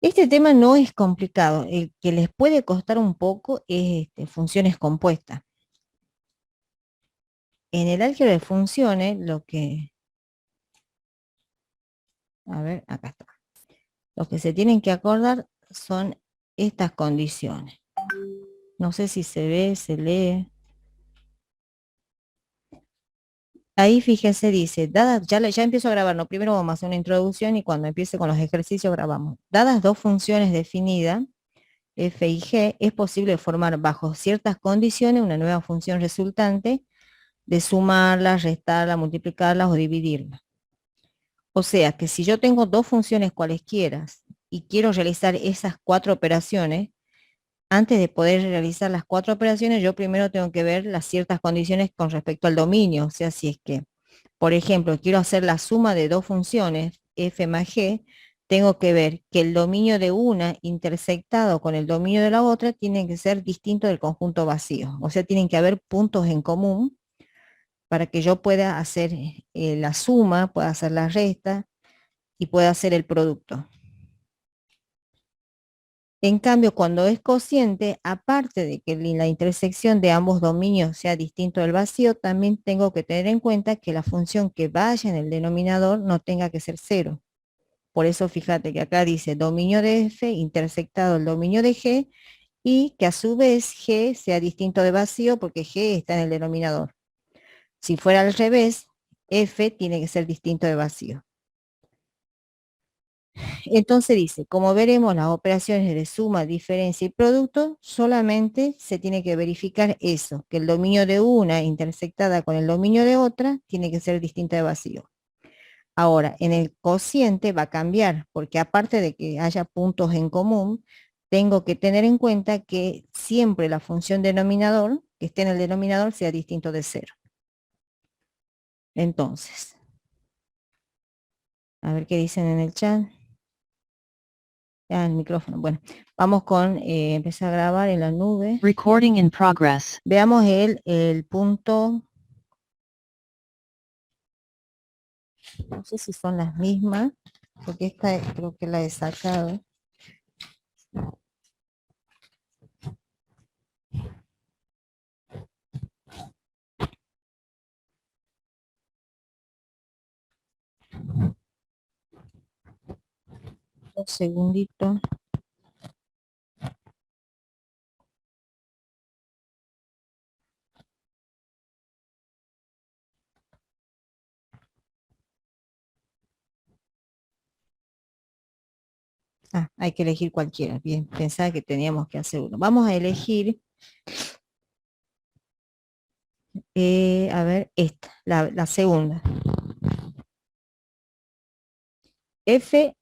Este tema no es complicado, el que les puede costar un poco es funciones compuestas. En el álgebra de funciones, a ver, acá está. Lo que se tienen que acordar son estas condiciones. No sé si se ve, se lee. Ahí fíjense, dice, ya empiezo a grabar, no, primero vamos a hacer una introducción y cuando empiece con los ejercicios grabamos. Dadas dos funciones definidas, f y g, es posible formar bajo ciertas condiciones una nueva función resultante de sumarlas, restarlas, multiplicarlas o dividirlas. O sea que si yo tengo dos funciones cualesquiera y quiero realizar esas cuatro operaciones, antes de poder realizar las cuatro operaciones, yo primero tengo que ver las ciertas condiciones con respecto al dominio. O sea, si es que, por ejemplo, quiero hacer la suma de dos funciones, f más g, tengo que ver que el dominio de una intersectado con el dominio de la otra tiene que ser distinto del conjunto vacío. O sea, tienen que haber puntos en común para que yo pueda hacer la suma, pueda hacer la resta y pueda hacer el producto. En cambio, cuando es cociente, aparte de que la intersección de ambos dominios sea distinto del vacío, también tengo que tener en cuenta que la función que vaya en el denominador no tenga que ser cero. Por eso fíjate que acá dice dominio de f intersectado el dominio de g y que a su vez g sea distinto de vacío porque g está en el denominador. Si fuera al revés, f tiene que ser distinto de vacío. Entonces dice, como veremos las operaciones de suma, diferencia y producto, solamente se tiene que verificar eso, que el dominio de una intersectada con el dominio de otra tiene que ser distinta de vacío. Ahora, en el cociente va a cambiar, porque aparte de que haya puntos en común, tengo que tener en cuenta que siempre la función denominador, que esté en el denominador, sea distinto de cero. Entonces, a ver qué dicen en el chat. Ah, el micrófono. Bueno, vamos con empezar a grabar en la nube. Recording in progress. Veamos el punto. No sé si son las mismas, porque esta creo que la he sacado. Un segundito. Ah, hay que elegir cualquiera. Bien, pensaba que teníamos que hacer uno. Vamos a elegir, a ver, esta, la segunda. F,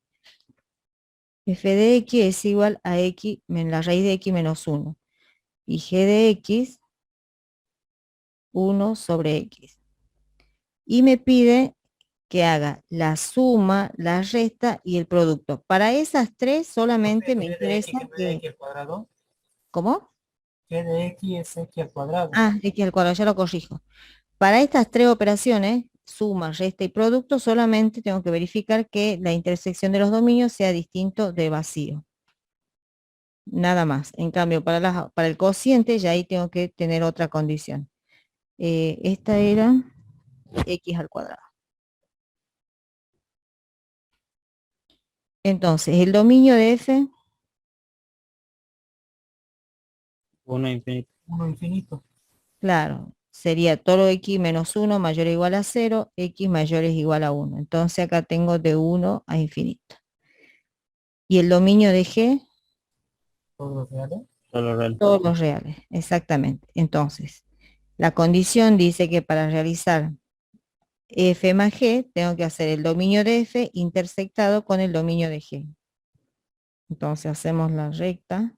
f de x es igual a x, la raíz de x menos 1. Y g de x, 1 sobre x. Y me pide que haga la suma, la resta y el producto. Para esas tres solamente me interesa que... ¿Cómo? G de X es X al cuadrado. Ah, x al cuadrado, ya lo corrijo. Para estas tres operaciones, suma, resta y producto, solamente tengo que verificar que la intersección de los dominios sea distinto de vacío. Nada más. En cambio, para el cociente, ya ahí tengo que tener otra condición. Esta era x al cuadrado. Entonces, el dominio de f, 1 infinito. claro, sería todo x menos 1 mayor o igual a 0, x mayor o igual a 1. Entonces acá tengo de 1 a infinito. Y el dominio de g, Todos los reales. Solo real. todos los reales, exactamente. Entonces, la condición dice que para realizar f más g, tengo que hacer el dominio de f intersectado con el dominio de g. Entonces hacemos la recta.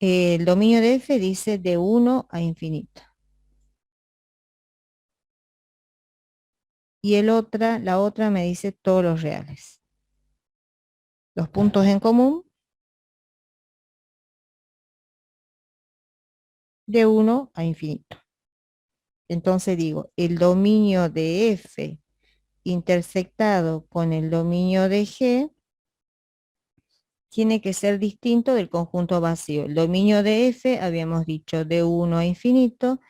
El dominio de f dice de 1 a infinito. Y la otra me dice todos los reales. Los puntos en común de 1 a infinito. Entonces digo, el dominio de F intersectado con el dominio de G tiene que ser distinto del conjunto vacío. El dominio de F, habíamos dicho, de 1 a infinito,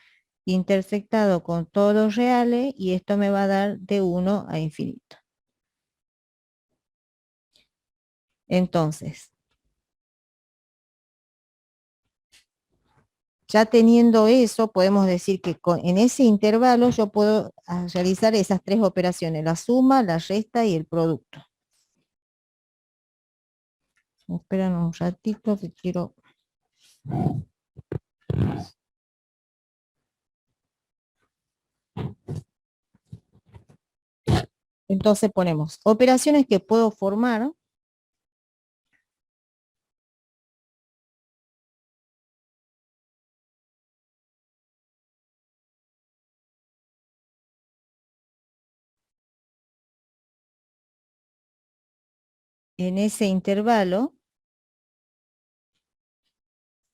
intersectado con todos los reales, y esto me va a dar de 1 a infinito. Entonces, ya teniendo eso, podemos decir que en ese intervalo yo puedo realizar esas tres operaciones: la suma, la resta y el producto. Esperan un ratito que quiero... Entonces ponemos operaciones que puedo formar en ese intervalo,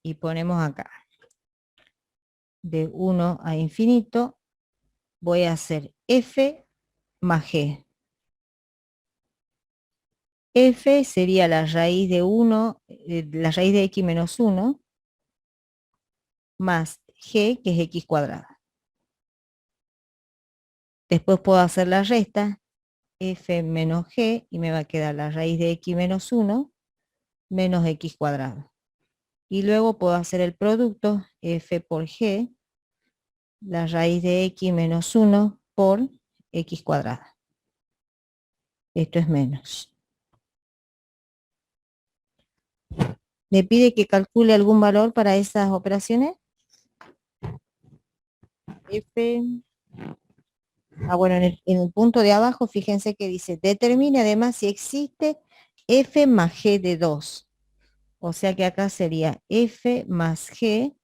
y ponemos acá de 1 a infinito. Voy a hacer F más G. F sería la raíz de 1, la raíz de x menos 1, más G, que es x cuadrada. Después puedo hacer la resta, F menos G, y me va a quedar la raíz de x menos 1 menos x cuadrado. Y luego puedo hacer el producto, F por G, la raíz de x menos 1 por x cuadrada. Esto es menos. ¿Me pide que calcule algún valor para esas operaciones? F. Bueno, en el punto de abajo, fíjense que dice, determine además si existe F más G de 2. O sea que acá sería F más G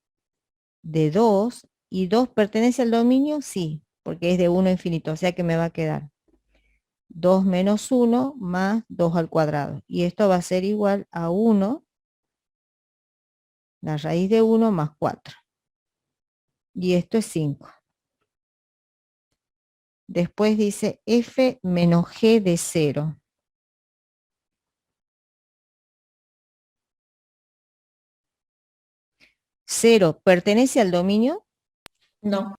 de 2, y 2 pertenece al dominio, sí, porque es de 1 a infinito, o sea que me va a quedar 2 menos 1 más 2 al cuadrado. Y esto va a ser igual a 1, la raíz de 1 más 4. Y esto es 5. Después dice F menos G de 0. 0 pertenece al dominio. No.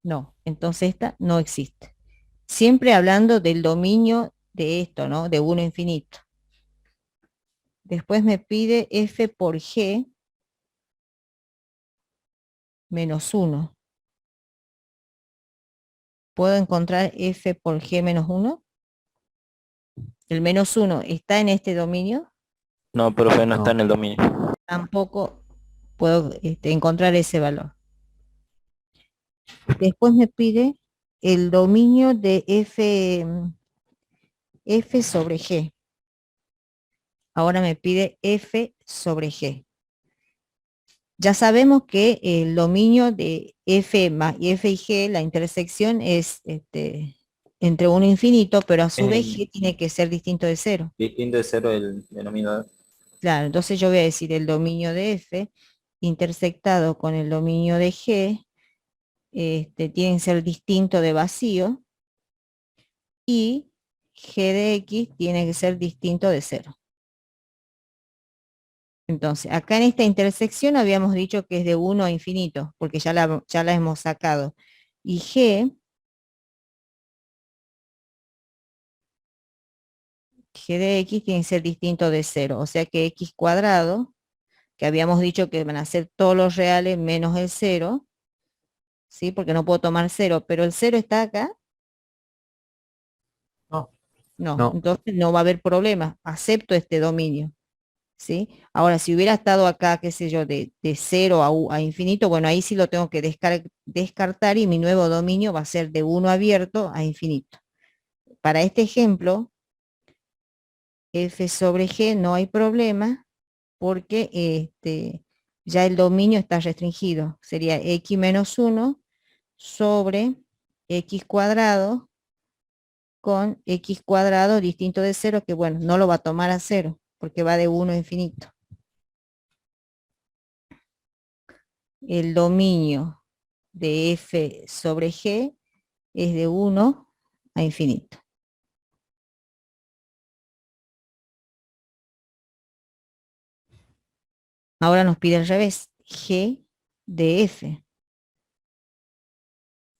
No, entonces esta no existe. Siempre hablando del dominio de esto, ¿no? De 1 a infinito. Después me pide F por G menos 1. ¿Puedo encontrar F por G menos 1? El menos 1 está en este dominio. No, profe, no está en el dominio. Tampoco puedo encontrar ese valor. Después me pide el dominio de F sobre G. Ahora me pide F sobre G. Ya sabemos que el dominio de F más y F y G, la intersección es entre 1 e infinito, pero a su vez G tiene que ser distinto de 0. Distinto de 0 el denominador. Claro, entonces yo voy a decir el dominio de F intersectado con el dominio de G, tienen que ser distinto de vacío, y G de X tiene que ser distinto de 0. Entonces, acá en esta intersección habíamos dicho que es de 1 a infinito, porque ya la hemos sacado. Y G de X tiene que ser distinto de 0. O sea que X cuadrado, que habíamos dicho que van a ser todos los reales menos el 0, ¿sí? Porque no puedo tomar 0, pero el 0 está acá. No. No, entonces no va a haber problema. Acepto este dominio. ¿Sí? Ahora, si hubiera estado acá, qué sé yo, de 0 a infinito, bueno, ahí sí lo tengo que descartar, y mi nuevo dominio va a ser de 1 abierto a infinito. Para este ejemplo, F sobre G no hay problema, porque ya el dominio está restringido. Sería X menos 1 sobre X cuadrado con X cuadrado distinto de 0, que bueno, no lo va a tomar a 0, porque va de 1 a infinito. el dominio de f sobre g es de 1 a infinito. Ahora nos pide al revés, g de f.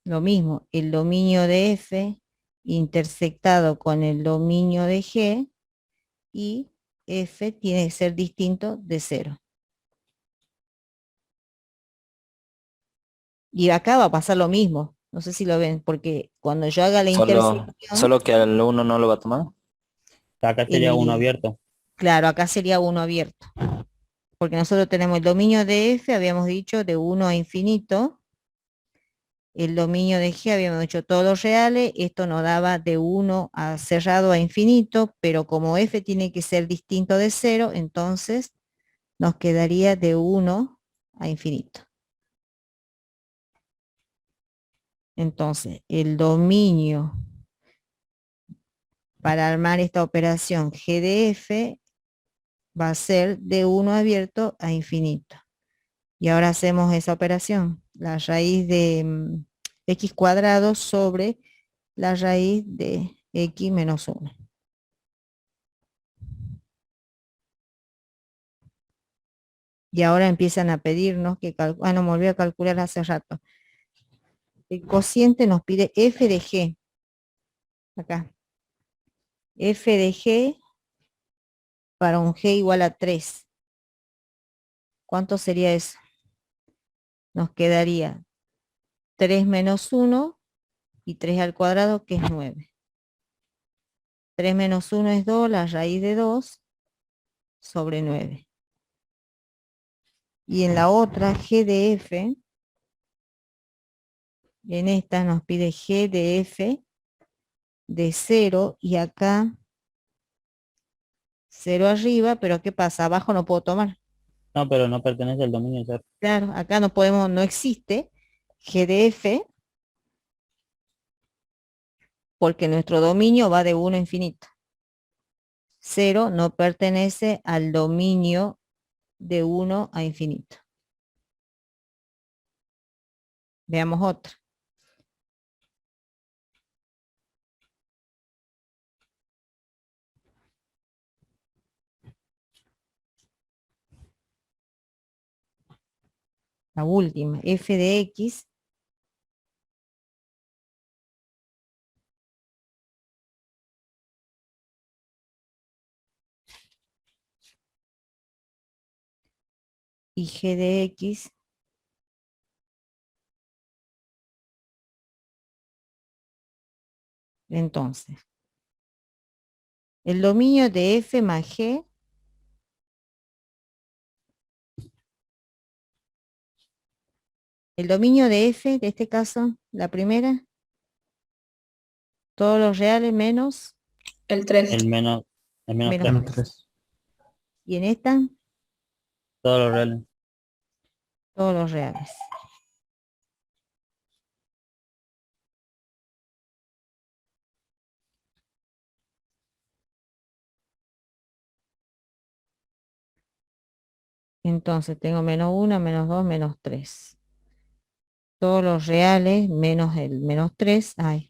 Lo mismo, el dominio de f intersectado con el dominio de g, y f tiene que ser distinto de 0. Y acá va a pasar lo mismo. No sé si lo ven, porque cuando yo haga la intersección, Solo que al uno no lo va a tomar. Acá sería uno el- abierto. claro, acá sería 1 abierto. Porque nosotros tenemos el dominio de f, habíamos dicho, de 1 a infinito. El dominio de g habíamos hecho todos los reales, esto nos daba de 1 a cerrado a infinito, pero como f tiene que ser distinto de 0, entonces nos quedaría de 1 a infinito. Entonces, el dominio para armar esta operación g de f va a ser de 1 abierto a infinito. Y ahora hacemos esa operación, la raíz de x cuadrado sobre la raíz de x menos 1. Y ahora empiezan a pedirnos que, no, me olvidé a calcular hace rato. El cociente nos pide f de g. Acá. F de g para un g igual a 3. ¿Cuánto sería eso? Nos quedaría 3 menos 1 y 3 al cuadrado, que es 9. 3 menos 1 es 2, la raíz de 2 sobre 9. Y en la otra, g de f, en esta nos pide g de f de 0, y acá 0 arriba, pero ¿qué pasa? Abajo no puedo tomar. No, pero no pertenece al dominio cero. Claro, acá no podemos, no existe g de f, porque nuestro dominio va de 1 a infinito. 0 no pertenece al dominio de 1 a infinito. Veamos otra. La última, f de x y g de x entonces. El dominio de f más g el dominio de f, de este caso, la primera, todos los reales menos, El 3. El menos menos 3. Menos 3. 3. Y en esta, Todos los reales. todos los reales. Entonces tengo menos 1, menos 2, menos 3. Todos los reales menos el menos 3. Ay,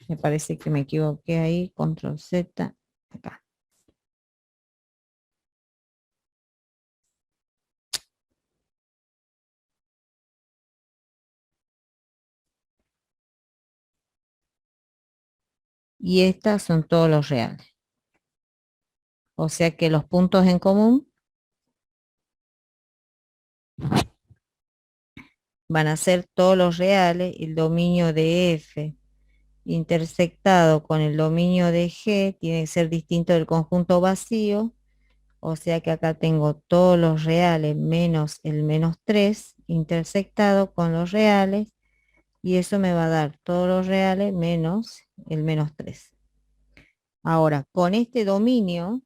me parece que me equivoqué ahí. Control Z. Acá. Y estas son todos los reales. O sea que los puntos en común van a ser todos los reales, el dominio de f intersectado con el dominio de g tiene que ser distinto del conjunto vacío, o sea que acá tengo todos los reales menos el menos 3 intersectado con los reales, y eso me va a dar todos los reales menos el menos 3. Ahora, con este dominio,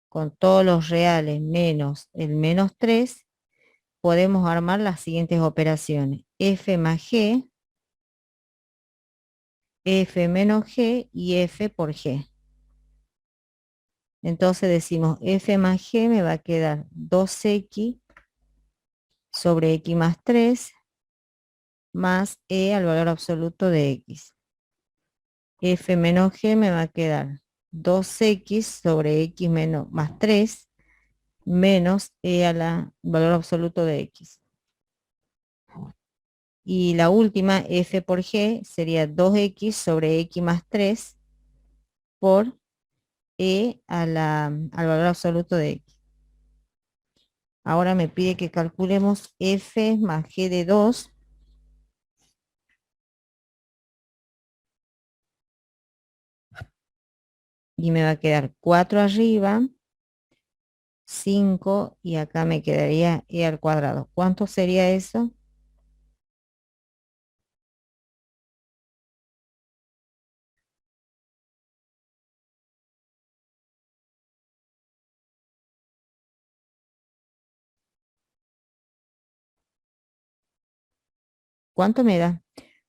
con todos los reales menos el menos 3, podemos armar las siguientes operaciones. F más G, F menos G y F por G. Entonces decimos F más G me va a quedar 2X sobre x más 3 más e al valor absoluto de x. F menos g me va a quedar 2x sobre x menos, más 3 menos e al valor absoluto de x. Y la última, f por g, sería 2x sobre x más 3 por e al valor absoluto de x. Ahora me pide que calculemos f más g de 2. Y me va a quedar 4 arriba, 5 y acá me quedaría e al cuadrado. ¿Cuánto sería eso? ¿Cuánto me da?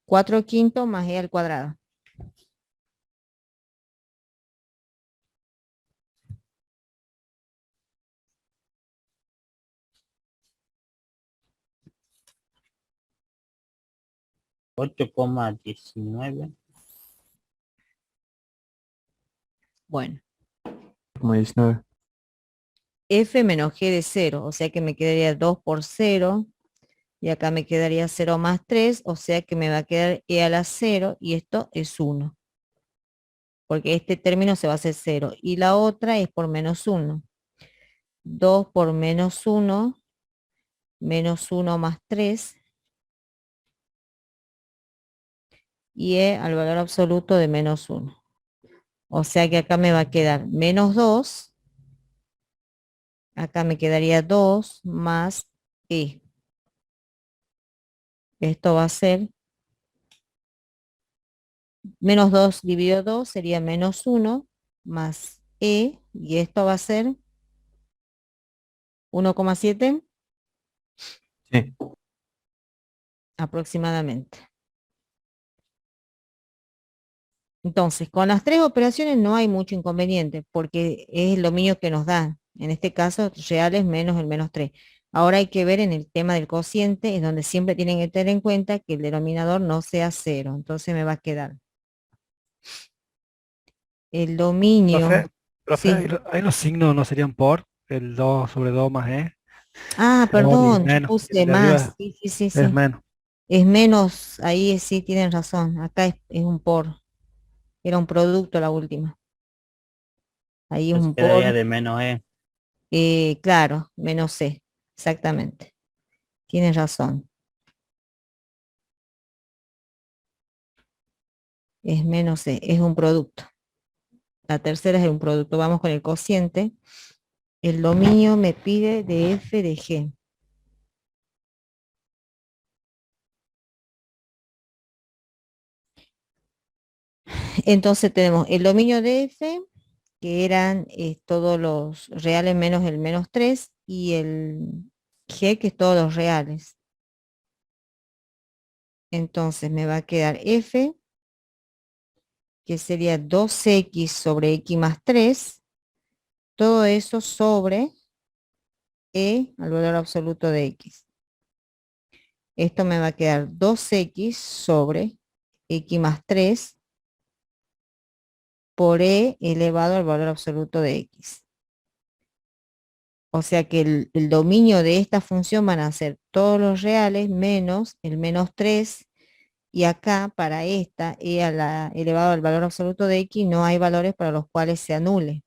4 quintos más e al cuadrado. Ocho coma 19. Bueno, Como 19. f menos g de 0, o sea que me quedaría 2 por 0. Y acá me quedaría 0 más 3, o sea que me va a quedar e a la 0 y esto es 1. Porque este término se va a hacer 0. Y la otra es por menos 1. 2 por menos 1, menos 1 más 3. Y e al valor absoluto de menos 1. O sea que acá me va a quedar menos 2. Acá me quedaría 2 más e. Esto va a ser menos 2 dividido 2 sería menos 1 más e. Y esto va a ser 1,7 Sí. aproximadamente. Entonces, con las tres operaciones no hay mucho inconveniente porque es el dominio que nos da. En este caso, reales menos el menos 3. Ahora hay que ver en el tema del cociente, es donde siempre tienen que tener en cuenta que el denominador no sea 0. Entonces me va a quedar el dominio. Profe, Sí. ahí los signos no serían por el 2 sobre 2 más e, Ah, por y perdón, yo menos. Y el puse de más. arriba Sí, sí, sí, es sí. menos. Es menos, ahí sí tienen razón. Acá es un por. Era un producto la última. Ahí es Entonces un quedaría por. de menos e. Claro, menos C, exactamente. Tienes razón. Es menos C, es un producto. La tercera es un producto. Vamos con el cociente. El dominio me pide de f de g. Entonces tenemos el dominio de f, que eran todos los reales menos el menos 3, y el g, que es todos los reales. Entonces me va a quedar f, que sería 2x sobre x más 3, todo eso sobre e al valor absoluto de x. Esto me va a quedar 2x sobre x más 3 por e elevado al valor absoluto de x. O sea que el dominio de esta función van a ser todos los reales menos el menos 3. Y acá para esta e a la elevado al valor absoluto de x no hay valores para los cuales se anule.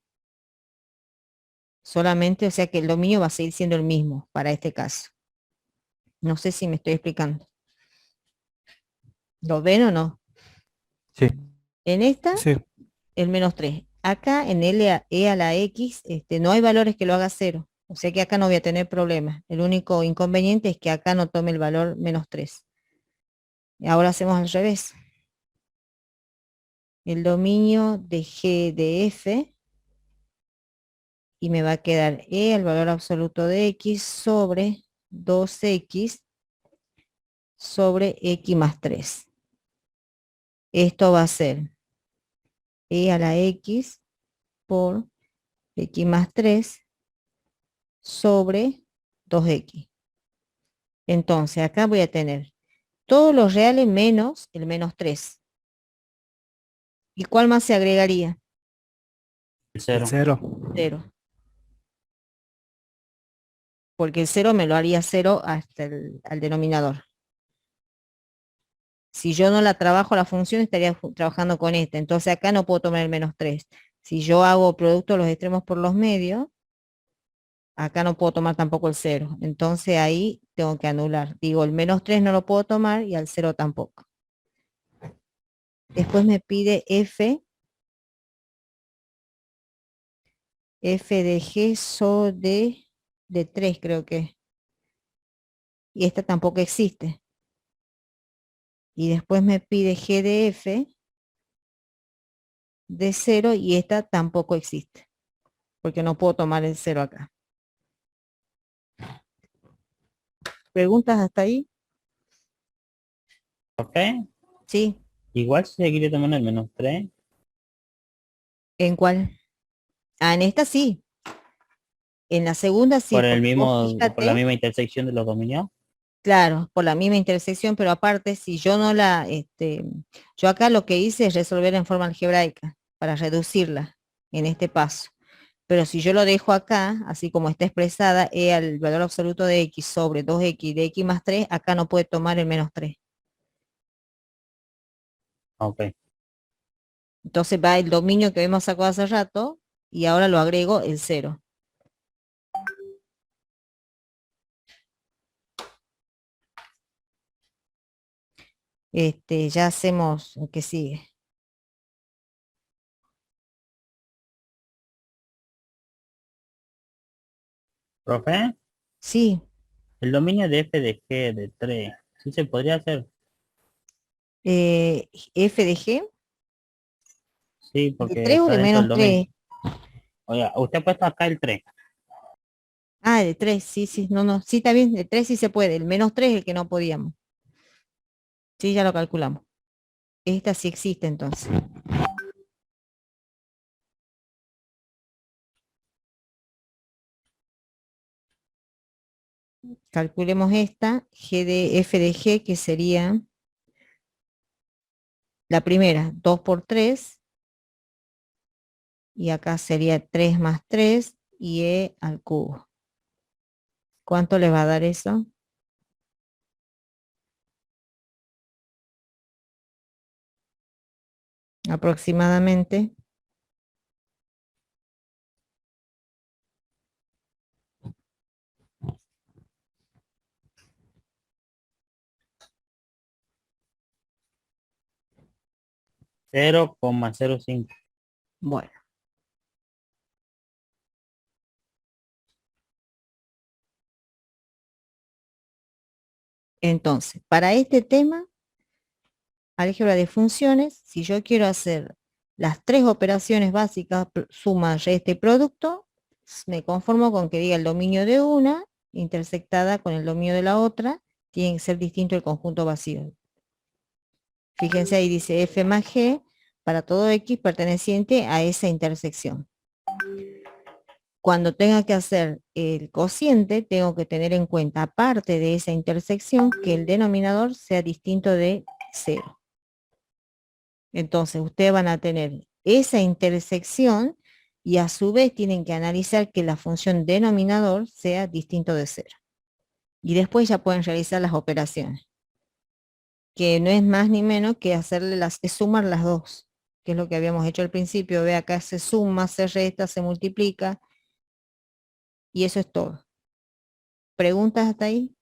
Solamente, o sea que el dominio va a seguir siendo el mismo para este caso. No sé si me estoy explicando. ¿Lo ven o no? Sí. En esta, Sí. el menos 3. Acá en e a la x no hay valores que lo haga 0. O sea que acá no voy a tener problemas. El único inconveniente es que acá no tome el valor menos 3. Y ahora hacemos al revés. El dominio de g de f, y me va a quedar e al valor absoluto de x sobre 2x sobre x más 3. Esto va a ser e a la x por x más 3 sobre 2x. Entonces, acá voy a tener todos los reales menos el menos 3. ¿Y cuál más se agregaría? El El 0. 0. 0. Porque el 0 me lo haría 0 hasta al denominador. Si yo no la trabajo la función, estaría trabajando con esta. Entonces acá no puedo tomar el menos 3. Si yo hago producto de los extremos por los medios, acá no puedo tomar tampoco el 0. Entonces ahí tengo que anular. Digo, el menos 3 no lo puedo tomar y al 0 tampoco. Después me pide F de G so de 3 creo que. Y esta tampoco existe. Y después me pide G de F de 0 y esta tampoco existe. Porque no puedo tomar el 0 acá. ¿Preguntas hasta ahí? ¿Ok? Sí. Igual si seguiré tomando el menos 3. ¿En cuál? Ah, en esta sí. En la segunda sí, Por el porque vos por la fíjate, misma intersección de los dominios. claro, por la misma intersección, pero aparte, si yo no la, yo acá lo que hice es resolver en forma algebraica para reducirla en este paso. Pero si yo lo dejo acá, así como está expresada, E al valor absoluto de X sobre 2X de X más 3, acá no puede tomar el menos 3. Ok. Entonces va el dominio que habíamos sacado hace rato y ahora lo agrego el 0. Ya hacemos el que sigue. Profe, Sí, el dominio de f de g de 3. ¿Sí se podría hacer? F de G, Sí, ¿de porque 3 o está de dentro del menos dominio. 3? Oiga, usted ha puesto acá el 3. Ah, de 3, sí, sí, no, no, sí, está bien, de 3 sí se puede, el menos 3 es el que no podíamos. Sí, ya lo calculamos. Esta sí existe entonces. Calculemos esta, G de F de G, que sería la primera, 2 por 3, y acá sería 3 más 3, y E al cubo. ¿Cuánto le va a dar eso? Aproximadamente. Cero coma cero cinco. Bueno, entonces, para este tema, álgebra de funciones, si yo quiero hacer las 3 operaciones básicas, suma, resta y producto, me conformo con que diga el dominio de una, intersectada con el dominio de la otra, tiene que ser distinto el conjunto vacío. Fíjense ahí dice F más G para todo X perteneciente a esa intersección. Cuando tenga que hacer el cociente, tengo que tener en cuenta, aparte de esa intersección, que el denominador sea distinto de 0. Entonces, ustedes van a tener esa intersección y a su vez tienen que analizar que la función denominador sea distinto de 0. Y después ya pueden realizar las operaciones, que no es más ni menos que es sumar las dos, que es lo que habíamos hecho al principio. Ve acá se suma, se resta, se multiplica y eso es todo. ¿Preguntas hasta ahí?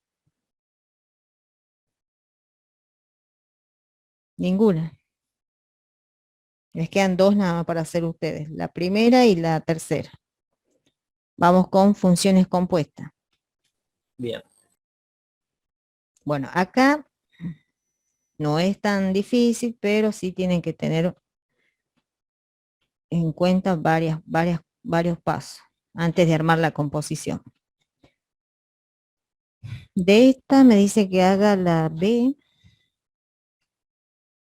Ninguna. Les quedan dos nada más para hacer ustedes, la primera y la tercera. Vamos con funciones compuestas. Bien. Bueno, acá no es tan difícil, pero sí tienen que tener en cuenta varios pasos antes de armar la composición. De esta me dice que haga la B.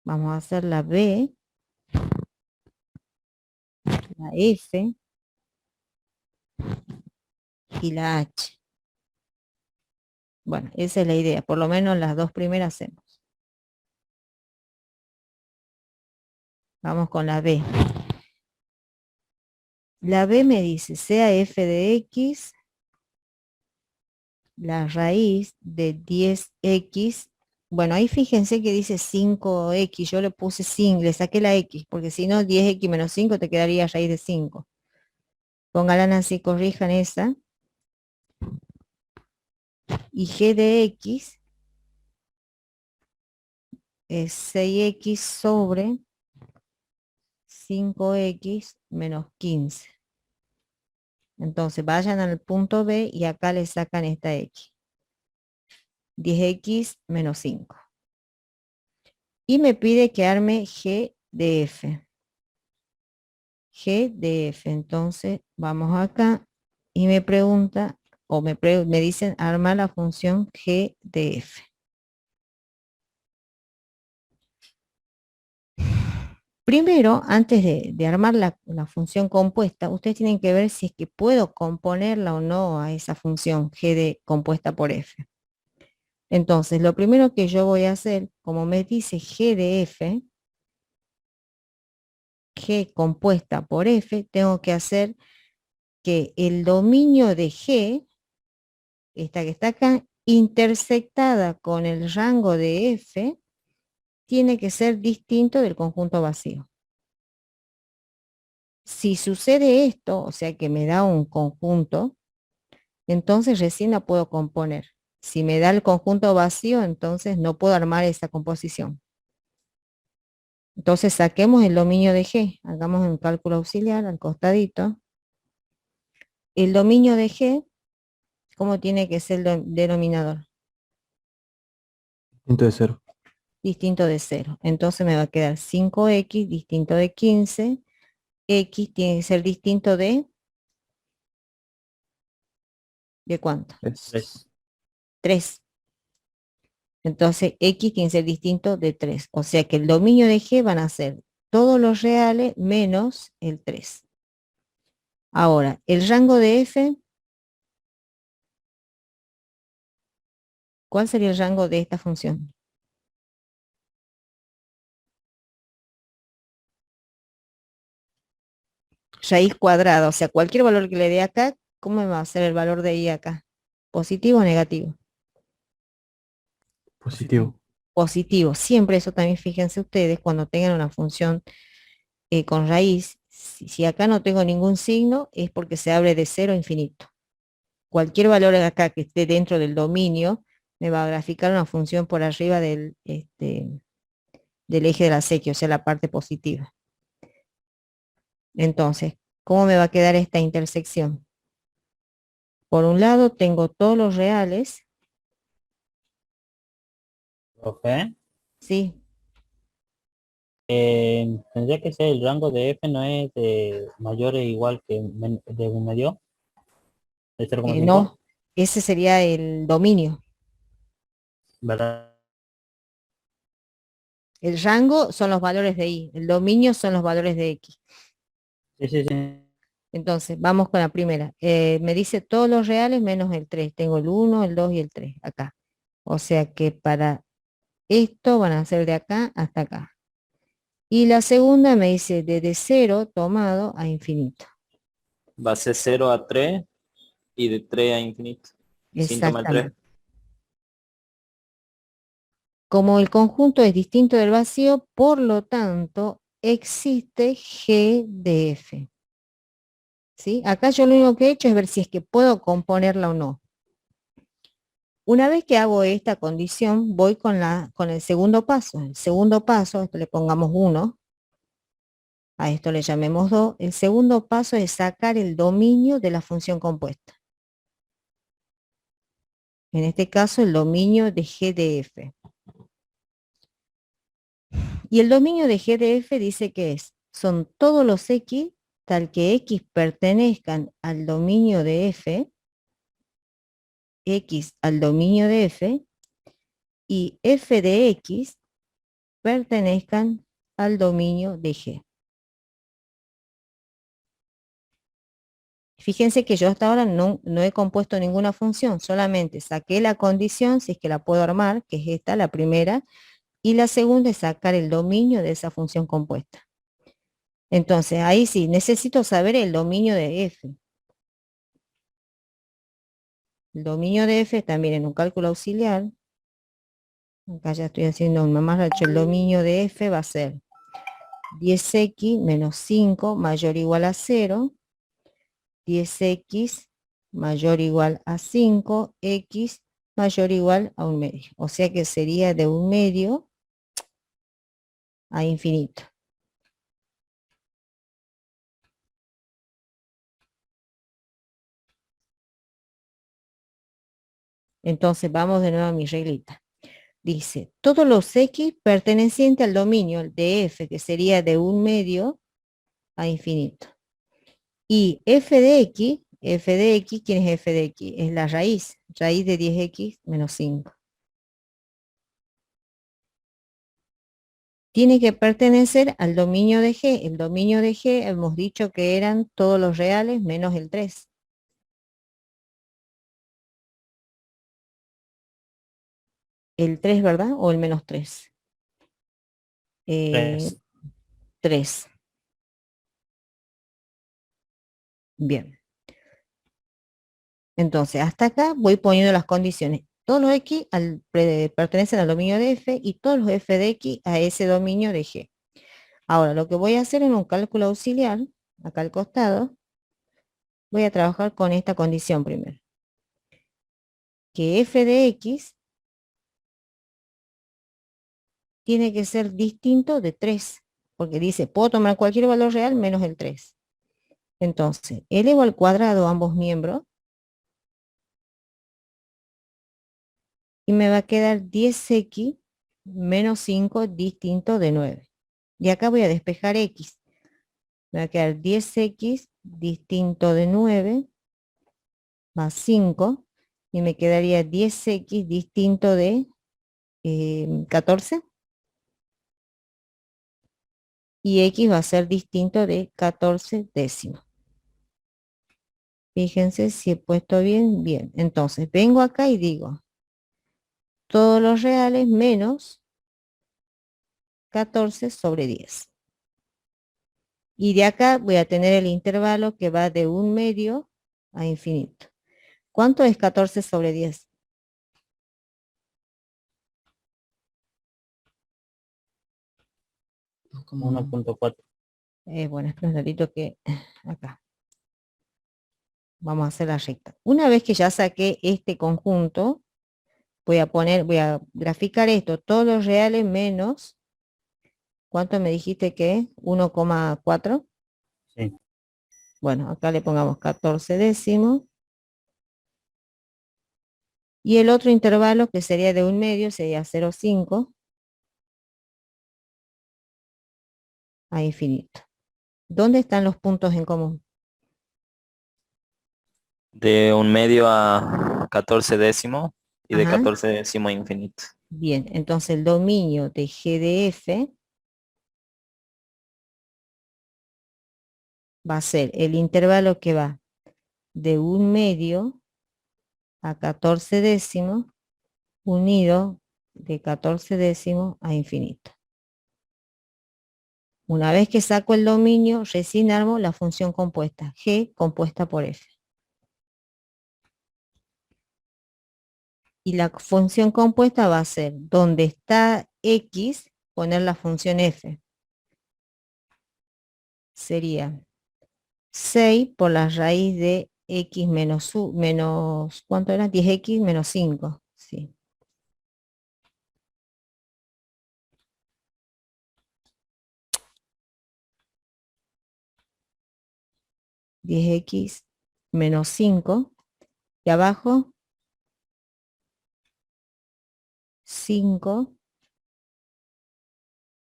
Vamos a hacer la B, la F y la H. Bueno, esa es la idea. Por lo menos las dos primeras hacemos. Vamos con la B. La B me dice, sea f de x la raíz de 10x. Bueno, ahí fíjense que dice 5x. Yo le puse 5, le saqué la x, porque si no 10x menos 5 te quedaría raíz de 5. Pónganla así, corrijan esa. Y g de x es 6x sobre 5x menos 15. Entonces vayan al punto B y acá le sacan esta x. 10x menos 5. Y me pide que arme g de f. G de f. Entonces vamos acá y me pregunta, o me dicen arma la función g de f. Primero, antes de armar la función compuesta, ustedes tienen que ver si es que puedo componerla o no a esa función g de compuesta por f. Entonces, lo primero que yo voy a hacer, como me dice g de f, g compuesta por f, tengo que hacer que el dominio de g, esta que está acá, intersectada con el rango de f, tiene que ser distinto del conjunto vacío. Si sucede esto, o sea que me da un conjunto, entonces recién la puedo componer. Si me da el conjunto vacío, entonces no puedo armar esa composición. Entonces saquemos el dominio de G, hagamos un cálculo auxiliar al costadito. El dominio de G, ¿cómo tiene que ser el denominador? Distinto de 0. Distinto de 0. Entonces me va a quedar 5x distinto de 15. X tiene que ser distinto ¿de cuánto? 3. 3. Entonces X tiene que ser distinto de 3. O sea que el dominio de G van a ser todos los reales menos el 3. Ahora, el rango de F, ¿cuál sería el rango de esta función? Raíz cuadrada, o sea, cualquier valor que le dé acá, ¿cómo me va a ser el valor de I acá? ¿Positivo o negativo? Positivo. Positivo. Siempre eso también fíjense ustedes cuando tengan una función con raíz. Si acá no tengo ningún signo, es porque se abre de 0 a infinito. Cualquier valor acá que esté dentro del dominio me va a graficar una función por arriba del eje de la sequía, o sea, la parte positiva. Entonces, ¿cómo me va a quedar esta intersección? Por un lado tengo todos los reales, Profe, ¿sí? tendría que ser el rango de f no es de mayor o igual que de medio, de 0,5, No, ese sería el dominio. ¿verdad? El rango son los valores de I, el dominio son los valores de X. Sí, sí, sí. Entonces, vamos con la primera. Me dice todos los reales menos el 3. Tengo el 1, el 2 y el 3 acá. O sea que para esto van a ser de acá hasta acá. Y la segunda me dice desde 0 tomado a infinito. Va a ser 0 a 3 y de 3 a infinito. Sin tomar el 3. Exactamente. Como el conjunto es distinto del vacío, por lo tanto, existe G de F. ¿Sí? Acá yo lo único que he hecho es ver si es que puedo componerla o no. Una vez que hago esta condición, voy con el segundo paso. El segundo paso, a esto le pongamos 1, a esto le llamemos 2. El segundo paso es sacar el dominio de la función compuesta. En este caso, el dominio de G de F. Y el dominio de G de F dice que son todos los X, tal que X pertenezcan al dominio de F, X al dominio de F, y F de X pertenezcan al dominio de G. Fíjense que yo hasta ahora no he compuesto ninguna función, solamente saqué la condición, si es que la puedo armar, que es esta, la primera, y la segunda es sacar el dominio de esa función compuesta. Entonces, ahí sí, necesito saber el dominio de f. El dominio de f también en un cálculo auxiliar. Acá ya estoy haciendo un mamarracho. El dominio de f va a ser 10x menos 5 mayor o igual a 0. 10x mayor o igual a 5, x mayor o igual a 1/2. O sea que sería de 1/2 a infinito. Entonces vamos de nuevo a mi reglita. Dice, todos los x pertenecientes al dominio de f, que sería de 1/2 a infinito. Y f de x, ¿quién es f de x? Es la raíz de 10x menos 5. Tiene que pertenecer al dominio de G. El dominio de G hemos dicho que eran todos los reales menos el 3. El 3, ¿verdad? O el menos 3. 3. Bien. Entonces, hasta acá voy poniendo las condiciones. Todos los x pertenecen al dominio de f y todos los f de x a ese dominio de G. Ahora, lo que voy a hacer en un cálculo auxiliar, acá al costado, voy a trabajar con esta condición primero. Que f de x tiene que ser distinto de 3, porque dice, puedo tomar cualquier valor real menos el 3. Entonces, elevo al cuadrado ambos miembros y me va a quedar 10x menos 5 distinto de 9. Y acá voy a despejar x. Me va a quedar 10x distinto de 9 más 5 y me quedaría 10x distinto de 14. Y x va a ser distinto de 14 décimos. Fíjense si he puesto bien, bien. Entonces, vengo acá y digo, todos los reales menos 14 sobre 10. Y de acá voy a tener el intervalo que va de 1/2 a infinito. ¿Cuánto es 14 sobre 10? 1.4. Bueno, espera un ratito que acá. Vamos a hacer la recta. Una vez que ya saqué este conjunto, voy a graficar esto, todos los reales menos, ¿cuánto me dijiste que es? 1,4. Sí. Bueno, acá le pongamos 14 décimos. Y el otro intervalo que sería de 1/2 sería 0,5 a infinito. ¿Dónde están los puntos en común? De 1/2 a 14 décimos y de Ajá. 14 décimos a infinito. Bien, entonces el dominio de G de F va a ser el intervalo que va de 1/2 a 14 décimos unido de 14 décimos a infinito. Una vez que saco el dominio, recién armo la función compuesta, G compuesta por F. Y la función compuesta va a ser, donde está X, poner la función F. Sería 6 por la raíz de X menos ¿cuánto era? 10X menos 5. Sí. (10x menos 5) y abajo 5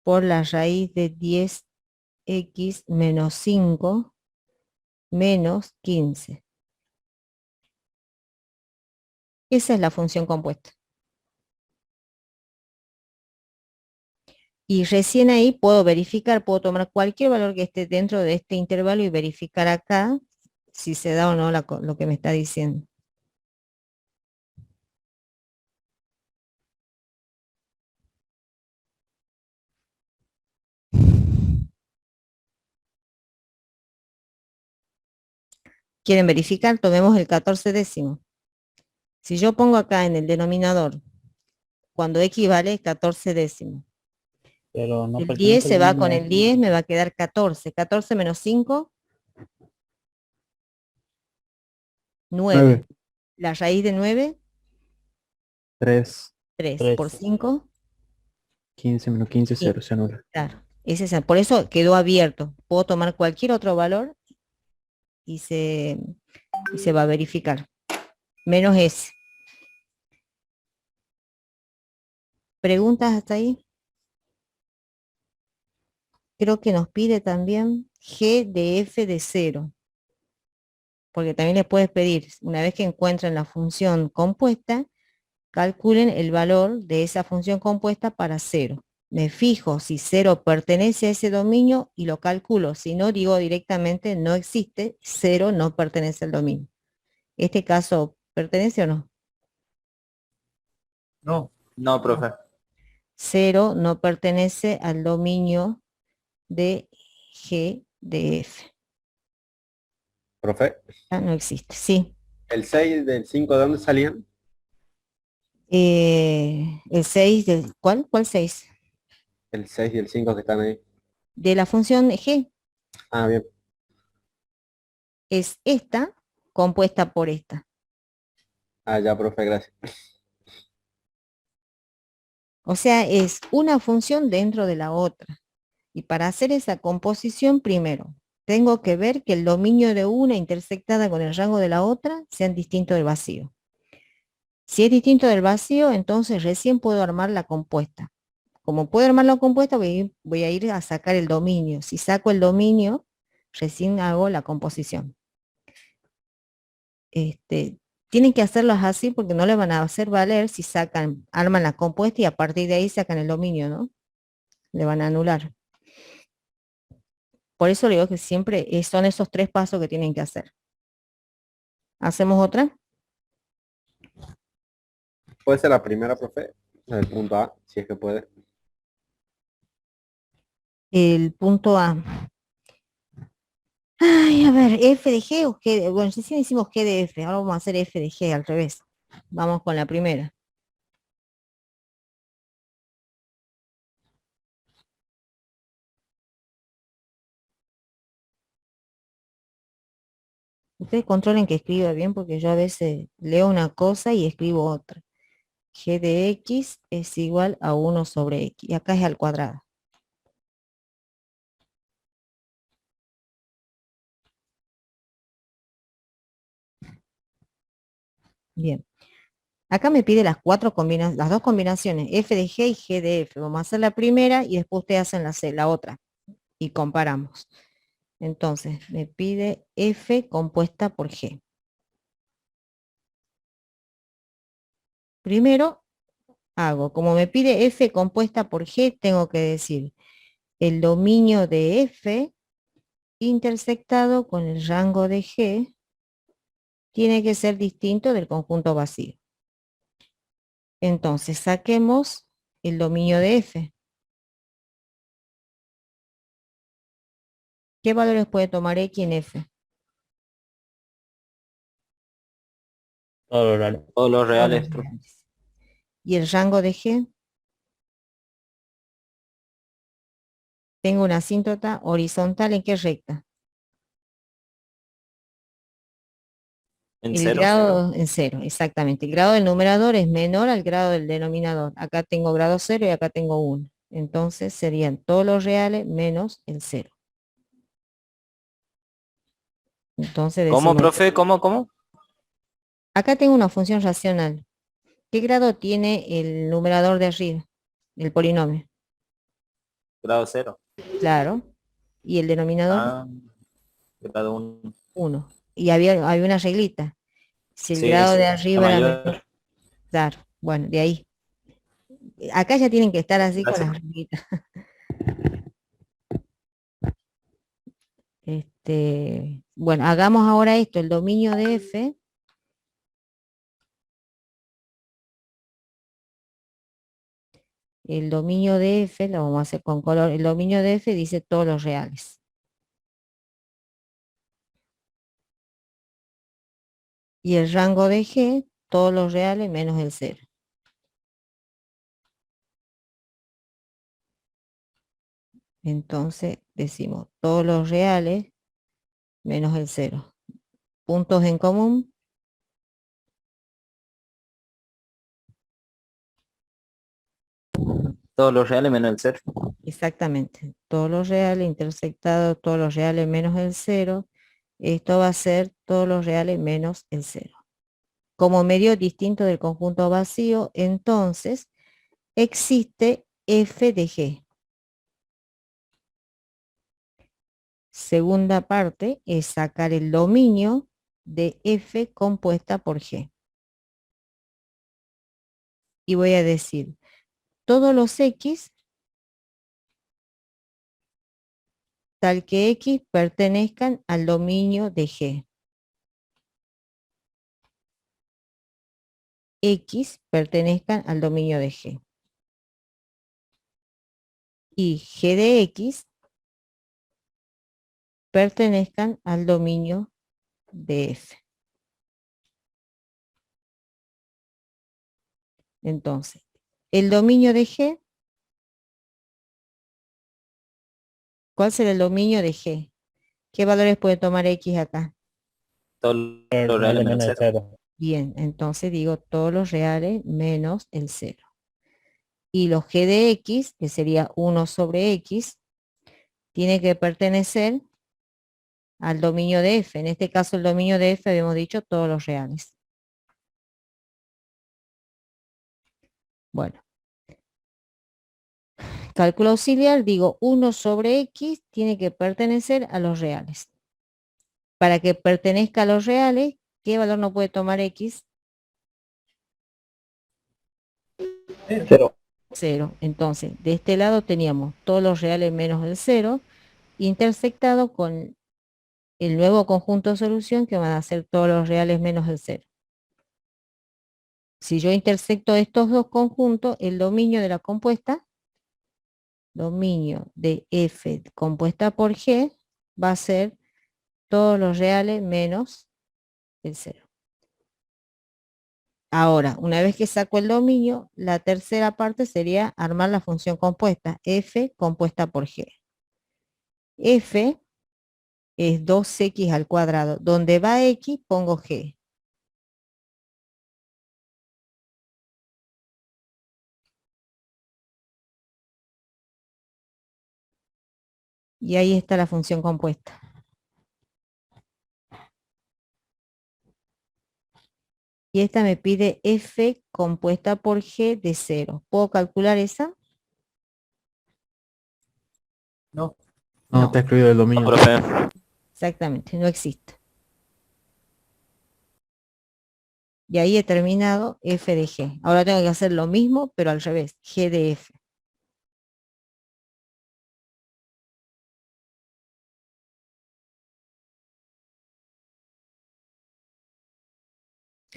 por la raíz de 10x menos 5 menos 15. Esa es la función compuesta. Y recién ahí puedo verificar, puedo tomar cualquier valor que esté dentro de este intervalo y verificar acá si se da o no lo que me está diciendo. ¿Quieren verificar? Tomemos el 14 décimo. Si yo pongo acá en el denominador, cuando x vale 14 décimos, Pero no el 10 pertenece se al va dominio con de el F. 10, me va a quedar 14. 14 menos 5, 9. 9, La raíz de 9, 3, 3. Tres. Por 5, 15 menos 15, 0, se anula. claro. Por eso quedó abierto. Puedo tomar cualquier otro valor y se va a verificar. Menos ese. ¿Preguntas hasta ahí? Creo que nos pide también g de f de 0. Porque también les puedes pedir, una vez que encuentren la función compuesta, calculen el valor de esa función compuesta para 0. Me fijo si 0 pertenece a ese dominio y lo calculo. Si no, digo directamente no existe, 0 no pertenece al dominio. ¿Este caso pertenece o no? No. No, profe. 0 no pertenece al dominio de G de F. Profe, Ah, no existe, sí. el 6 del 5, ¿de dónde salían? El 6, ¿cuál? ¿Cuál 6? El 6 y el 5 que están ahí. De la función G. Ah, bien. Es esta compuesta por esta. Ah, ya, profe, gracias. O sea, es una función dentro de la otra. Y para hacer esa composición, primero, tengo que ver que el dominio de una intersectada con el rango de la otra sean distintos del vacío. Si es distinto del vacío, entonces recién puedo armar la compuesta. Como puedo armar la compuesta, voy a ir a sacar el dominio. Si saco el dominio, recién hago la composición. Tienen que hacerlos así porque no le van a hacer valer si arman la compuesta y a partir de ahí sacan el dominio, ¿no? Le van a anular. Por eso le digo que siempre son esos 3 pasos que tienen que hacer. ¿Hacemos otra? ¿Puede ser la primera, profe? La del punto A, si es que puede. El punto A. Ay, a ver, F de G o G de... Bueno, recién hicimos G de F, ahora vamos a hacer F de G al revés. Vamos con la primera. Ustedes controlen que escriba bien porque yo a veces leo una cosa y escribo otra. G de X es igual a 1 sobre X. Y acá es al cuadrado. Bien. Acá me pide las dos combinaciones, F de G y G de F. Vamos a hacer la primera y después ustedes hacen la otra. Y comparamos. Entonces, me pide F compuesta por G. Primero hago, como me pide F compuesta por G, tengo que decir el dominio de F intersectado con el rango de G tiene que ser distinto del conjunto vacío. Entonces, saquemos el dominio de F. ¿Qué valores puede tomar X en F? Todos los reales. Todos los Todos reales, los profe. reales. ¿Y el rango de G? Tengo una asíntota horizontal, ¿en qué recta? En El 0. grado en 0, exactamente. El grado del numerador es menor al grado del denominador. Acá tengo grado 0 y acá tengo 1. Entonces serían todos los reales menos el 0. Entonces ¿Cómo, decimos, profe? ¿Cómo? acá tengo una función racional. ¿Qué grado tiene el numerador de arriba? El polinomio. Grado 0. Claro. Y el denominador, Ah, grado 1. 1. Y había una reglita. Si el Sí, grado es de la arriba era mayor. menor, claro. Bueno, de ahí. Acá ya tienen que estar así con Gracias. las reglitas. Bueno, hagamos ahora esto, el dominio de F. El dominio de F, lo vamos a hacer con color, el dominio de F dice todos los reales. Y el rango de G, todos los reales menos el 0. Entonces decimos todos los reales menos el 0. Puntos en común. Todos los reales menos el 0. Exactamente. Todos los reales intersectados, todos los reales menos el 0. Esto va a ser todos los reales menos el 0. Como medio distinto del conjunto vacío, entonces existe F de G. Segunda parte es sacar el dominio de F compuesta por G. Y voy a decir, todos los X, tal que X pertenezcan al dominio de G. X pertenezcan al dominio de G. Y G de X pertenezcan al dominio de F. Entonces, el dominio de G, ¿cuál será el dominio de G? ¿Qué valores puede tomar X acá? Todos los reales menos el 0. 0. Bien, entonces digo todos los reales menos el 0. Y los G de X, que sería 1 sobre X, tiene que pertenecer al dominio de F. En este caso el dominio de F habíamos dicho todos los reales. Bueno. Cálculo auxiliar, digo 1 sobre X tiene que pertenecer a los reales. Para que pertenezca a los reales, ¿qué valor no puede tomar X? 0. 0. Entonces, de este lado teníamos todos los reales menos el 0, intersectado con el nuevo conjunto de solución que van a ser todos los reales menos el 0. Si yo intersecto estos dos conjuntos, el dominio de la compuesta, dominio de F compuesta por G, va a ser todos los reales menos el 0. Ahora, una vez que saco el dominio, la tercera parte sería armar la función compuesta, F compuesta por G. F es 2x al cuadrado. Donde va X, pongo G. Y ahí está la función compuesta. Y esta me pide F compuesta por G de 0. ¿Puedo calcular esa? No. No, está excluido del dominio. Profe, Exactamente, no existe. Y ahí he terminado F de G. Ahora tengo que hacer lo mismo, pero al revés, G de F.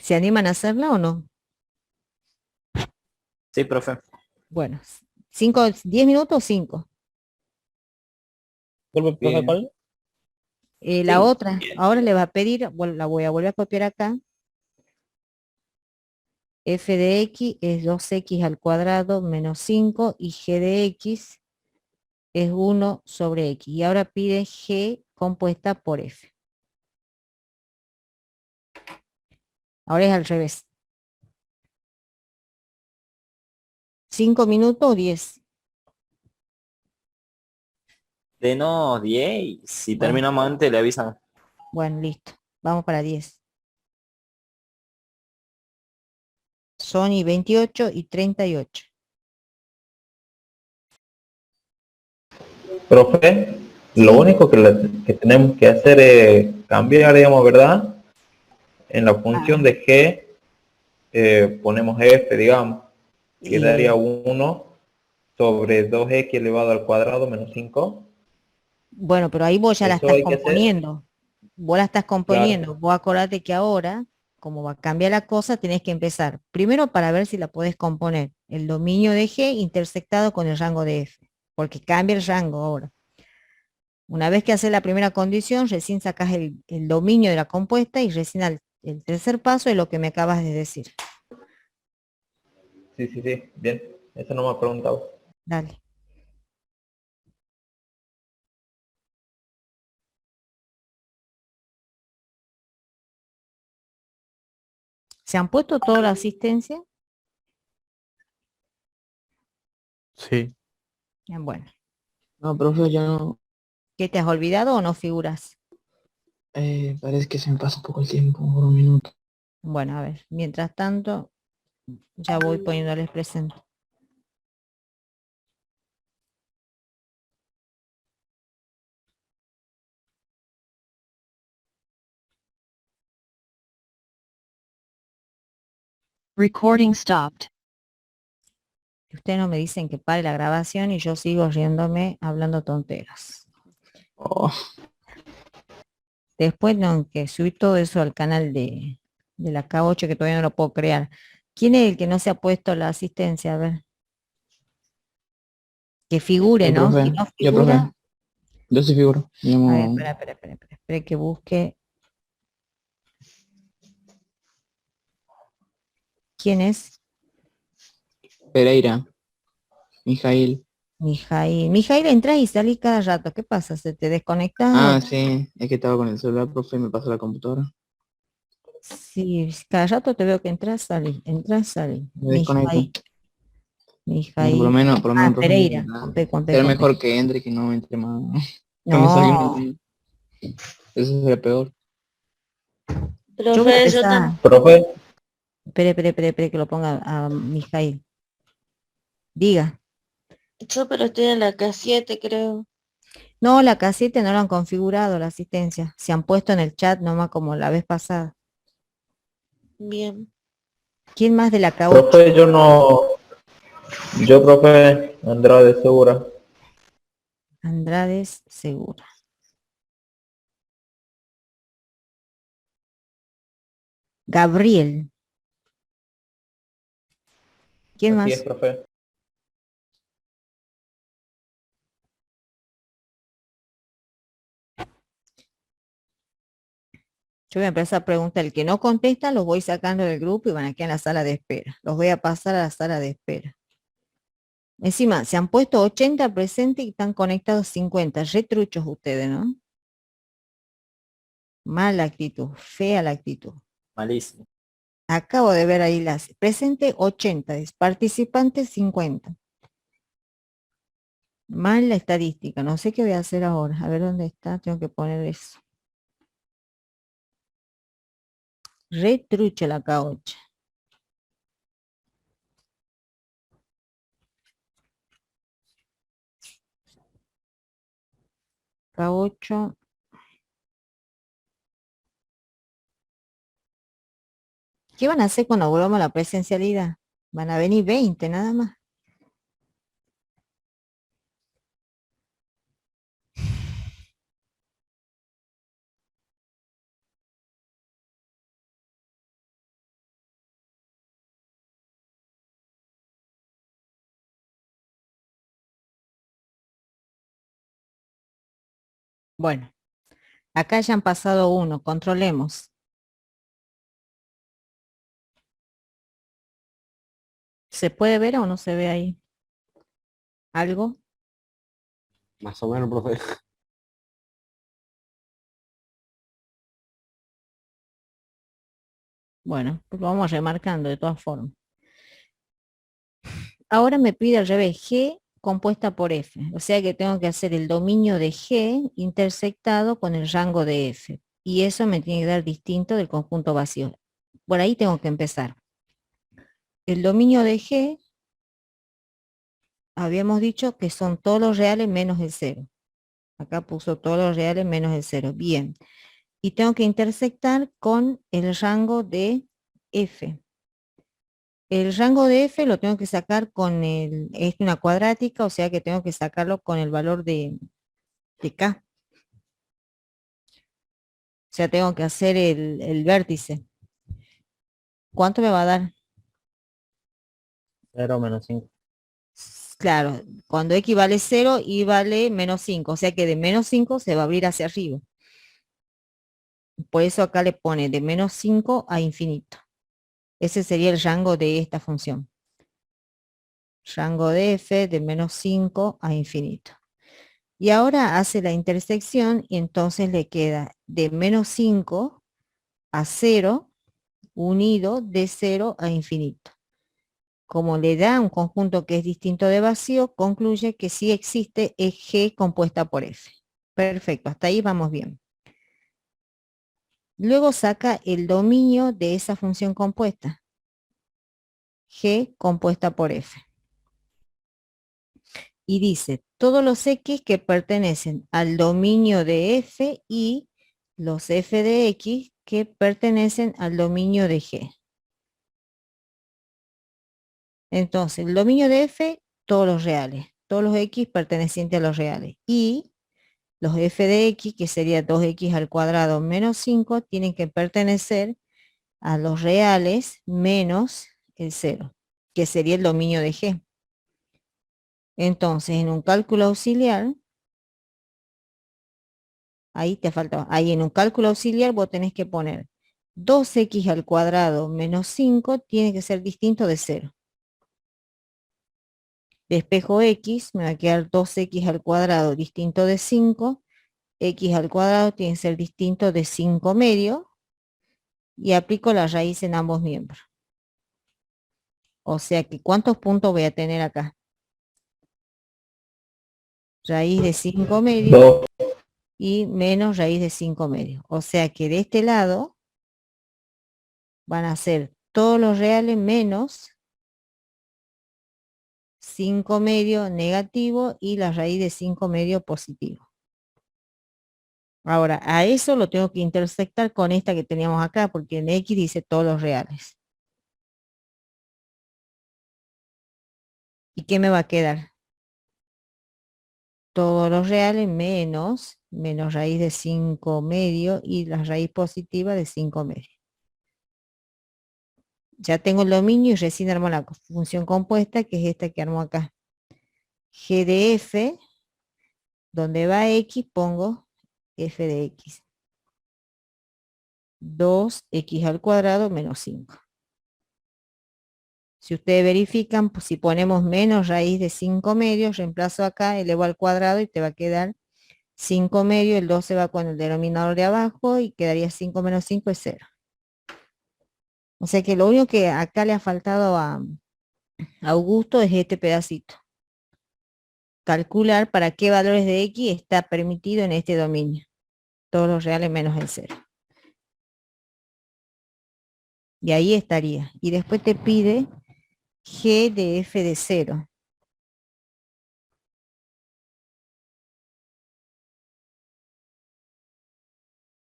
¿Se animan a hacerla o no? sí, profe. Bueno, 10 minutos o 5. ¿Vuelve, profe, Bien. cuál? La Sí, otra, bien. ahora le va a pedir, la voy a volver a copiar acá. F de X es 2x al cuadrado menos 5 y G de X es 1 sobre X. Y ahora pide G compuesta por F. Ahora es al revés. 5 minutos o 10. Denos 10. Si Bueno. terminamos antes, le avisan. Bueno, listo. Vamos para 10. Son y 28 y 38. Profe, lo Sí, único que tenemos que hacer es cambiar, digamos, ¿verdad? En la función de G ponemos F, digamos, quedaría 1 sobre 2x elevado al cuadrado menos 5. Bueno, pero ahí vos ya la Eso estás hay que hacer. componiendo. Vos la estás componiendo. Claro. Vos acordate que ahora, como va a cambiar la cosa, tenés que empezar. Primero para ver si la podés componer. El dominio de G intersectado con el rango de F. Porque cambia el rango ahora. Una vez que haces la primera condición, recién sacás el dominio de la compuesta y recién el tercer paso es lo que me acabas de decir. Sí, sí, sí. Bien. Eso no me ha preguntado. Dale. ¿Se han puesto toda la asistencia? Sí. Bueno. No, profe, ya no. ¿Qué te has olvidado o no figuras? Parece que se me pasa un poco el tiempo, por un minuto. Bueno, a ver, mientras tanto, ya voy poniéndoles presente. Recording stopped. Ustedes no me dicen que pare la grabación y yo sigo riéndome hablando tonteras. Oh, Después tengo que subir todo eso al canal de la K8 que todavía no lo puedo crear. ¿Quién es el que no se ha puesto la asistencia? A ver. Que figure, ¿no? profe, Si no ya, figura, profe. Yo sí figuro. a ver, Llamo- espera que busque. ¿Quién es? Pereira. Mijail. Mijail. Mijail, entras y salís cada rato. ¿Qué pasa? ¿Se te desconectas? Ah, sí. Es que estaba con el celular, profe, y me pasó la computadora. Sí, cada rato te veo que entras, salís. Me desconecto. Mijail. Por lo menos, profe, Pereira. nada. Con P, con P, Será con P. mejor que entre que no entre más. Que me salga No, un- Eso sería peor. yo voy a Profe, yo empezar. Profe, Espere, que lo ponga a Mijail. Diga. pero estoy en la K7, creo. No, la casita no lo han configurado, la asistencia. Se han puesto en el chat nomás como la vez pasada. Bien. ¿Quién más de la K8? profe, yo no. Yo, profe, Andrade Segura. Andrades Segura. Gabriel. ¿Quién Así más? es, profe. Yo voy a empezar a preguntar. El que no contesta, los voy sacando del grupo y van aquí en la sala de espera. Los voy a pasar a la sala de espera. Encima, se han puesto 80 presentes y están conectados 50. Retruchos ustedes, ¿no? Mala actitud, fea la actitud. Malísimo. Acabo de ver ahí las presente 80, participantes 50. Mal la estadística, no sé qué voy a hacer ahora. A ver dónde está, tengo que poner eso. Retrucho la K8. K8. ¿Qué van a hacer cuando volvamos a la presencialidad? Van a venir 20 nada más. Bueno, acá ya han pasado uno, controlemos. ¿Se puede ver o no se ve ahí? ¿Algo? Más o menos, profe. Bueno, pues lo vamos remarcando de todas formas. Ahora me pide al revés, G compuesta por F. O sea que tengo que hacer el dominio de G intersectado con el rango de F. Y eso me tiene que dar distinto del conjunto vacío. Por ahí tengo que empezar. El dominio de G, habíamos dicho que son todos los reales menos el 0. Acá puso todos los reales menos el 0. Bien. Y tengo que intersectar con el rango de F. El rango de F lo tengo que sacar es una cuadrática, o sea que tengo que sacarlo con el valor de K. sea, tengo que hacer el vértice. ¿Cuánto me va a dar? 0 menos 5. Claro, cuando x vale 0, y vale menos 5. O sea que de menos 5 se va a abrir hacia arriba. Por eso acá le pone de menos 5 a infinito. Ese sería el rango de esta función. Rango de f de menos 5 a infinito. Y ahora hace la intersección y entonces le queda de menos 5 a 0 unido de 0 a infinito. Como le da un conjunto que es distinto de vacío, concluye que sí existe es G compuesta por F. Perfecto, hasta ahí vamos bien. Luego saca el dominio de esa función compuesta. G compuesta por F. Y dice, todos los X que pertenecen al dominio de F y los F de X que pertenecen al dominio de G. Entonces, el dominio de F, todos los reales. Todos los X pertenecientes a los reales. Y los F de X, que sería 2x al cuadrado menos 5, tienen que pertenecer a los reales menos el 0, que sería el dominio de G. Entonces, en un cálculo auxiliar, ahí te falta, ahí en un cálculo auxiliar vos tenés que poner 2x al cuadrado menos 5 tiene que ser distinto de 0. Despejo x, me va a quedar 2x al cuadrado distinto de 5, x al cuadrado tiene que ser distinto de 5 medio, y aplico la raíz en ambos miembros. O sea que, ¿cuántos puntos voy a tener acá? Raíz de 5 medio y menos raíz de 5 medio. O sea que de este lado van a ser todos los reales menos 5 medio negativo y la raíz de 5 medio positivo. Ahora, a eso lo tengo que intersectar con esta que teníamos acá, porque en X dice todos los reales. ¿Y qué me va a quedar? Todos los reales menos raíz de 5 medio y la raíz positiva de 5 medio. Ya tengo el dominio y recién armo la función compuesta, que es esta que armo acá. G de F, donde va X, pongo F de X. 2x al cuadrado menos 5. Si ustedes verifican, pues si ponemos menos raíz de 5 medios, reemplazo acá, elevo al cuadrado y te va a quedar 5 medios, el 2 se va con el denominador de abajo y quedaría 5 menos 5 es 0. O sea que lo único que acá le ha faltado a Augusto es este pedacito. Calcular para qué valores de X está permitido en este dominio. Todos los reales menos el 0. Y ahí estaría. Y después te pide G de F de 0.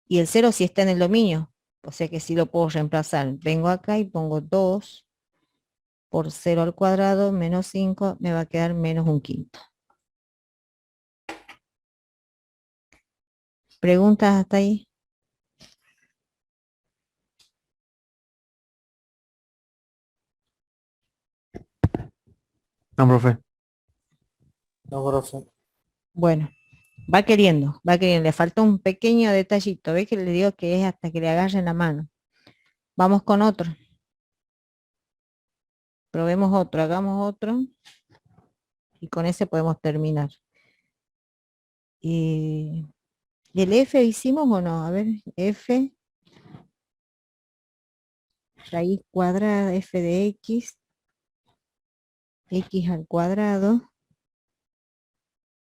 Y el 0 sí está en el dominio. O sea que sí lo puedo reemplazar. Vengo acá y pongo 2 por 0 al cuadrado menos 5. Me va a quedar menos un quinto. ¿Preguntas hasta ahí? No, profe. No, profe. Bueno, va queriendo. Le falta un pequeño detallito. ¿Ves que le digo que es hasta que le agarren la mano? Vamos con otro. Probemos otro, hagamos otro. Y con ese podemos terminar. ¿Y el F hicimos o no? A ver, F. Raíz cuadrada, F de X. X al cuadrado.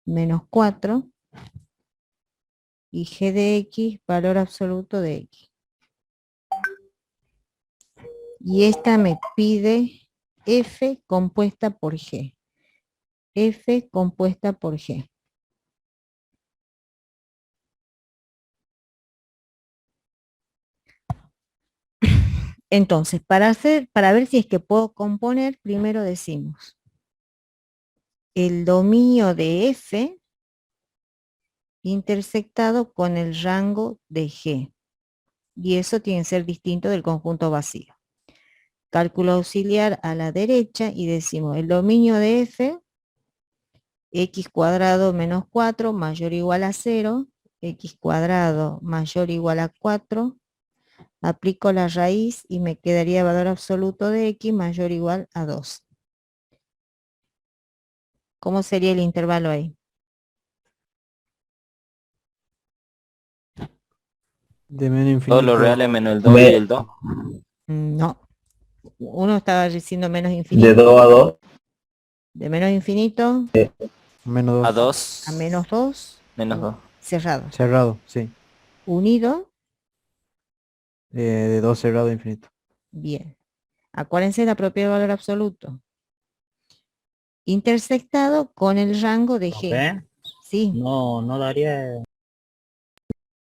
Menos 4. Y G de X, valor absoluto de X. Y esta me pide F compuesta por G. F compuesta por G. Entonces, para ver si es que puedo componer, primero decimos el dominio de F intersectado con el rango de G. y eso tiene que ser distinto del conjunto vacío. Cálculo auxiliar a la derecha y decimos el dominio de f, x cuadrado menos 4 mayor o igual a 0, x cuadrado mayor o igual a 4, aplico la raíz y me quedaría valor absoluto de x mayor o igual a 2. ¿Cómo sería el intervalo ahí? De menos Todos los infinito. reales menos el 2 y el 2. No. Uno estaba diciendo menos De infinito. 2 a 2. De menos infinito Menos A 2. 2 a menos 2. menos 2. Cerrado. Cerrado, sí. Unido. De 2 cerrado a infinito. Bien. Acuérdense la propiedad de valor absoluto. Intersectado con el rango de G. ¿Profe? Sí. No daría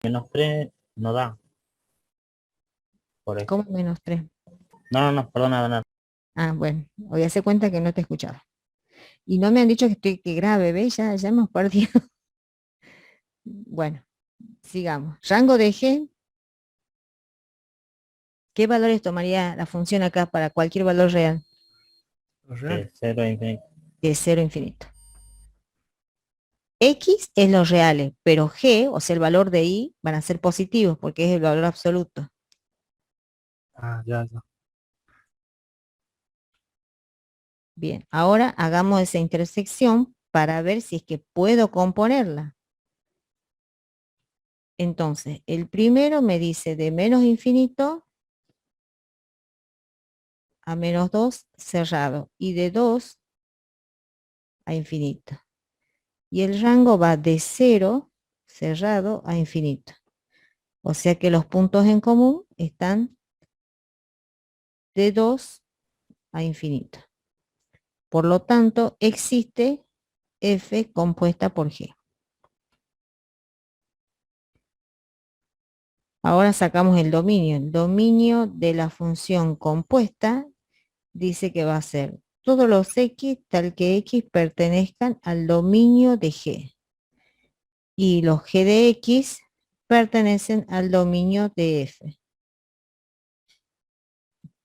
menos 3, no da. Por eso. ¿Cómo menos 3? No, perdona. Ah, bueno. Voy a hacer cuenta que no te escuchaba. Y no me han dicho que estoy que grave, ¿ves? Ya hemos perdido. Bueno, sigamos. Rango de G. ¿Qué valores tomaría la función acá para cualquier valor real? De 0 a infinito. De 0 a infinito. X es los reales, pero G, o sea, el valor de Y, van a ser positivos porque es el valor absoluto. Ah, ya. Bien, ahora hagamos esa intersección para ver si es que puedo componerla. Entonces, el primero me dice de menos infinito a menos 2 cerrado y de 2 a infinito. Y el rango va de 0 cerrado a infinito. O sea que los puntos en común están de 2 a infinito. Por lo tanto, existe f compuesta por g. Ahora sacamos el dominio. El dominio de la función compuesta dice que va a ser todos los x tal que x pertenezcan al dominio de g. Y los g de x pertenecen al dominio de f.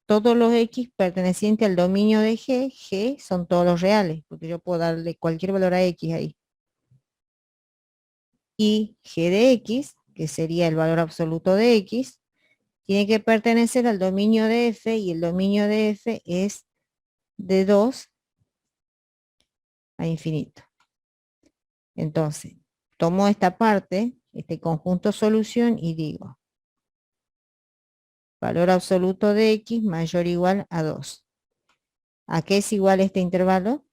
Todos los x pertenecientes al dominio de g son todos los reales, porque yo puedo darle cualquier valor a x ahí. Y g de x, que sería el valor absoluto de x, tiene que pertenecer al dominio de f, y el dominio de f es de 2 a infinito. Entonces, tomo esta parte, este conjunto solución, y digo, valor absoluto de x mayor o igual a 2. ¿A qué es igual este intervalo?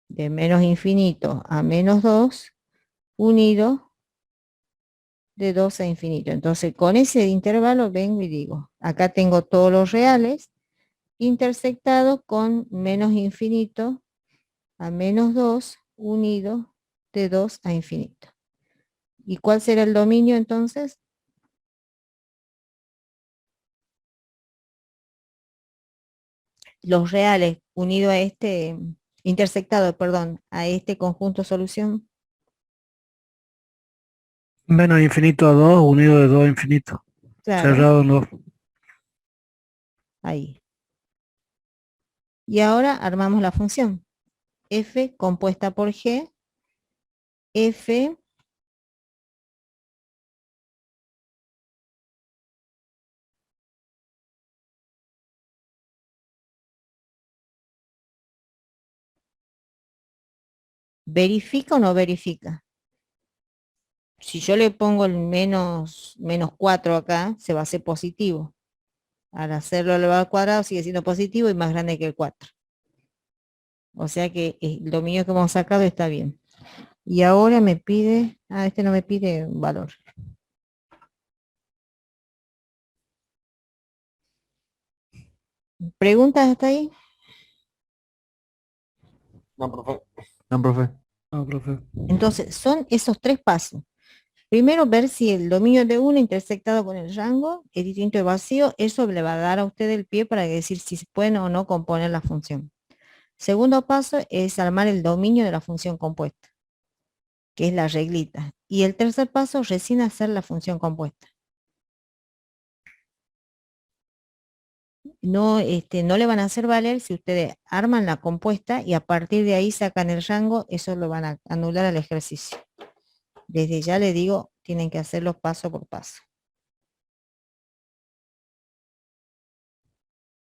De menos infinito a menos 2, unido de 2 a infinito. Entonces, con ese intervalo vengo y digo, acá tengo todos los reales, intersectados con menos infinito a menos 2, unido de 2 a infinito. ¿Y cuál será el dominio entonces? Los reales unido a este, intersectado, perdón, a este conjunto solución. Menos infinito a 2, unido de 2 a infinito. Claro, Cerrado en 2. ahí. Y ahora armamos la función. F compuesta por G, F ¿verifica o no verifica? Si yo le pongo el menos 4 acá, se va a hacer positivo. Al hacerlo elevado al cuadrado sigue siendo positivo y más grande que el 4. O sea que el dominio que hemos sacado está bien. Y ahora me pide, este no me pide un valor. ¿Preguntas hasta ahí? No, profe. No, profe. No, profe. Entonces, son esos 3 pasos. Primero, ver si el dominio de uno intersectado con el rango es distinto de vacío. Eso le va a dar a usted el pie para decir si se puede o no componer la función. Segundo paso es armar el dominio de la función compuesta, que es la reglita. Y el tercer paso, recién hacer la función compuesta. no le van a hacer valer si ustedes arman la compuesta y a partir de ahí sacan el rango, eso lo van a anular al ejercicio. Desde ya les digo, tienen que hacerlo paso por paso.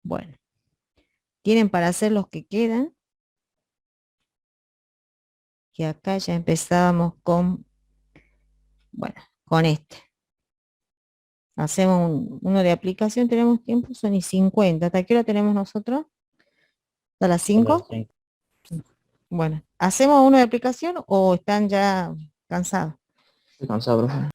Bueno, tienen para hacer los que quedan. Y acá ya empezábamos con, bueno, con este. Hacemos uno de aplicación, tenemos tiempo, son y 50. ¿Hasta qué hora tenemos nosotros? ¿A las 5? Bueno, ¿hacemos uno de aplicación o están ya cansados? Estoy cansado, profe.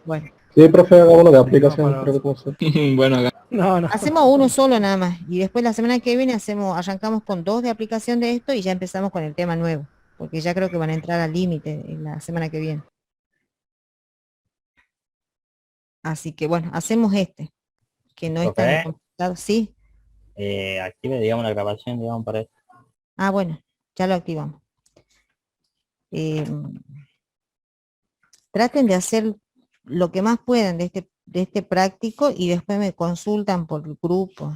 Bueno, Sí, profe, haga uno de aplicación. para- Creo que puedo hacer. Bueno, acá. No, no. hacemos uno solo nada más. Y después la semana que viene arrancamos con 2 de aplicación de esto y ya empezamos con el tema nuevo. Porque ya creo que van a entrar al límite en la semana que viene. Así que bueno, hacemos este, que no es tan Profe. complicado. Sí. Active, digamos, la grabación, digamos, para esto. Ah, bueno, ya lo activamos. Traten de hacer lo que más puedan de este práctico y después me consultan por el grupo.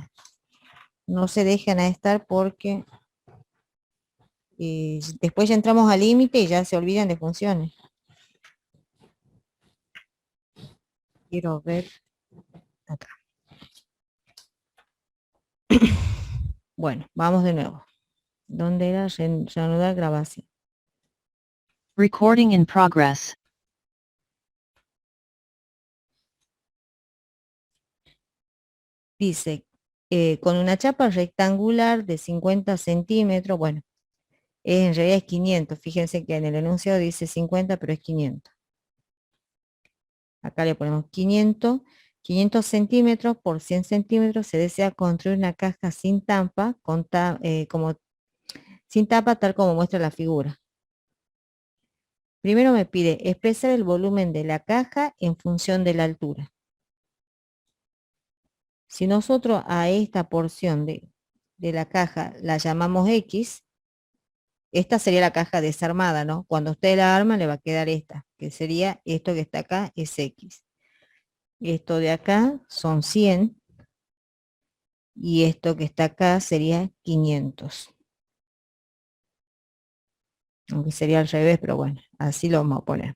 No se dejen a estar porque después ya entramos al límite y ya se olvidan de funciones. Quiero ver acá. Bueno, vamos de nuevo. ¿Dónde era? Reanudar grabación. Recording in progress. Dice, con una chapa rectangular de 50 centímetros, bueno, en realidad es 500, fíjense que en el enunciado dice 50, pero es 500. Acá le ponemos 500 centímetros por 100 centímetros, se desea construir una caja sin tapa, sin tapa tal como muestra la figura. Primero me pide expresar el volumen de la caja en función de la altura. Si nosotros a esta porción de la caja la llamamos X, esta sería la caja desarmada, ¿no? Cuando usted la arma le va a quedar esta, que sería esto que está acá, es X. Esto de acá son 100 y esto que está acá sería 500. Aunque sería al revés, pero bueno, así lo vamos a poner.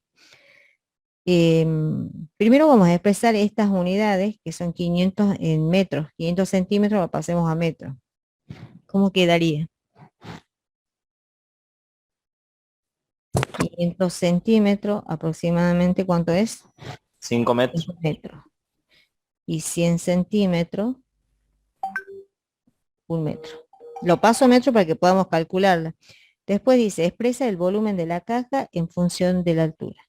Primero vamos a expresar estas unidades que son 500 en metros, 500 centímetros lo pasemos a metros. ¿Cómo quedaría? 500 centímetros, aproximadamente, ¿cuánto es? 5 metros. 5 metros. Y 100 centímetros, 1 metro. Lo paso a metro para que podamos calcularla. Después dice, expresa el volumen de la caja en función de la altura.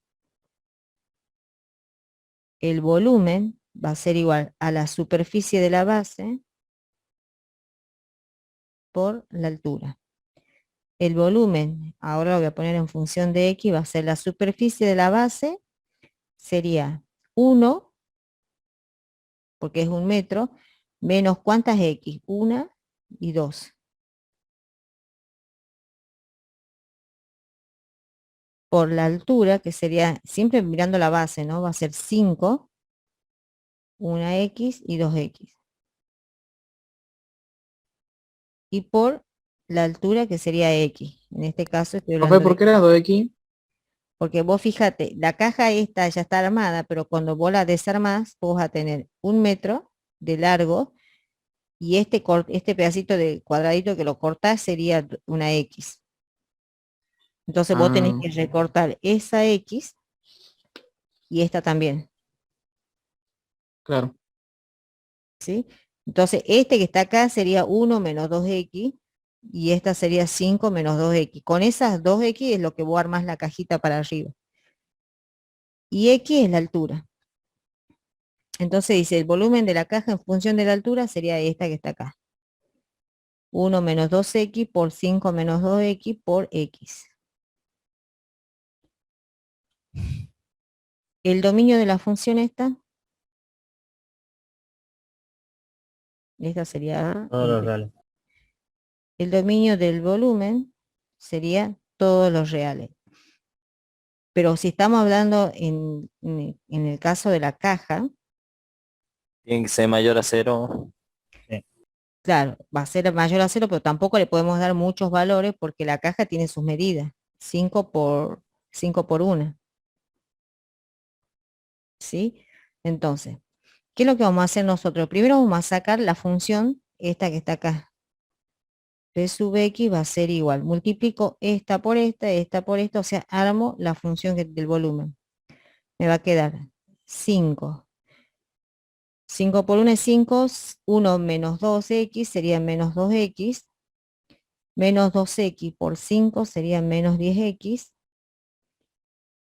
El volumen va a ser igual a la superficie de la base por la altura. El volumen, ahora lo voy a poner en función de X, va a ser la superficie de la base, sería 1, porque es 1 metro, menos ¿cuántas X? 1 y 2. Por la altura, que sería, siempre mirando la base, ¿no? Va a ser 5, 1X y 2X. Y por la altura, que sería X. En este caso estoy hablando Profe, ¿por qué era 2X? porque vos fíjate, la caja esta ya está armada, pero cuando vos la desarmás, vos vas a tener 1 metro de largo y este pedacito de cuadradito que lo cortás sería una X. Entonces vos tenés que recortar esa X y esta también. Claro. ¿Sí? Entonces este que está acá sería 1 menos 2X y esta sería 5 menos 2X. Con esas 2X es lo que vos armás la cajita para arriba. Y X es la altura. Entonces dice, el volumen de la caja en función de la altura sería esta que está acá. 1 menos 2X por 5 menos 2X por X. El dominio de la función esta sería Todos los reales. el dominio del volumen sería todos los reales. Pero si estamos hablando en el caso de la caja, Tiene que ser mayor a 0. Claro, va a ser mayor a cero, pero tampoco le podemos dar muchos valores porque la caja tiene sus medidas. 5 por 1. ¿Sí? Entonces, ¿qué es lo que vamos a hacer nosotros? Primero vamos a sacar la función, esta que está acá. P sub X va a ser igual. Multiplico esta por esta, o sea, armo la función del volumen. Me va a quedar 5. 5 por 1 es 5, 1 menos 2x sería menos 2x, menos 2x por 5 sería menos 10x,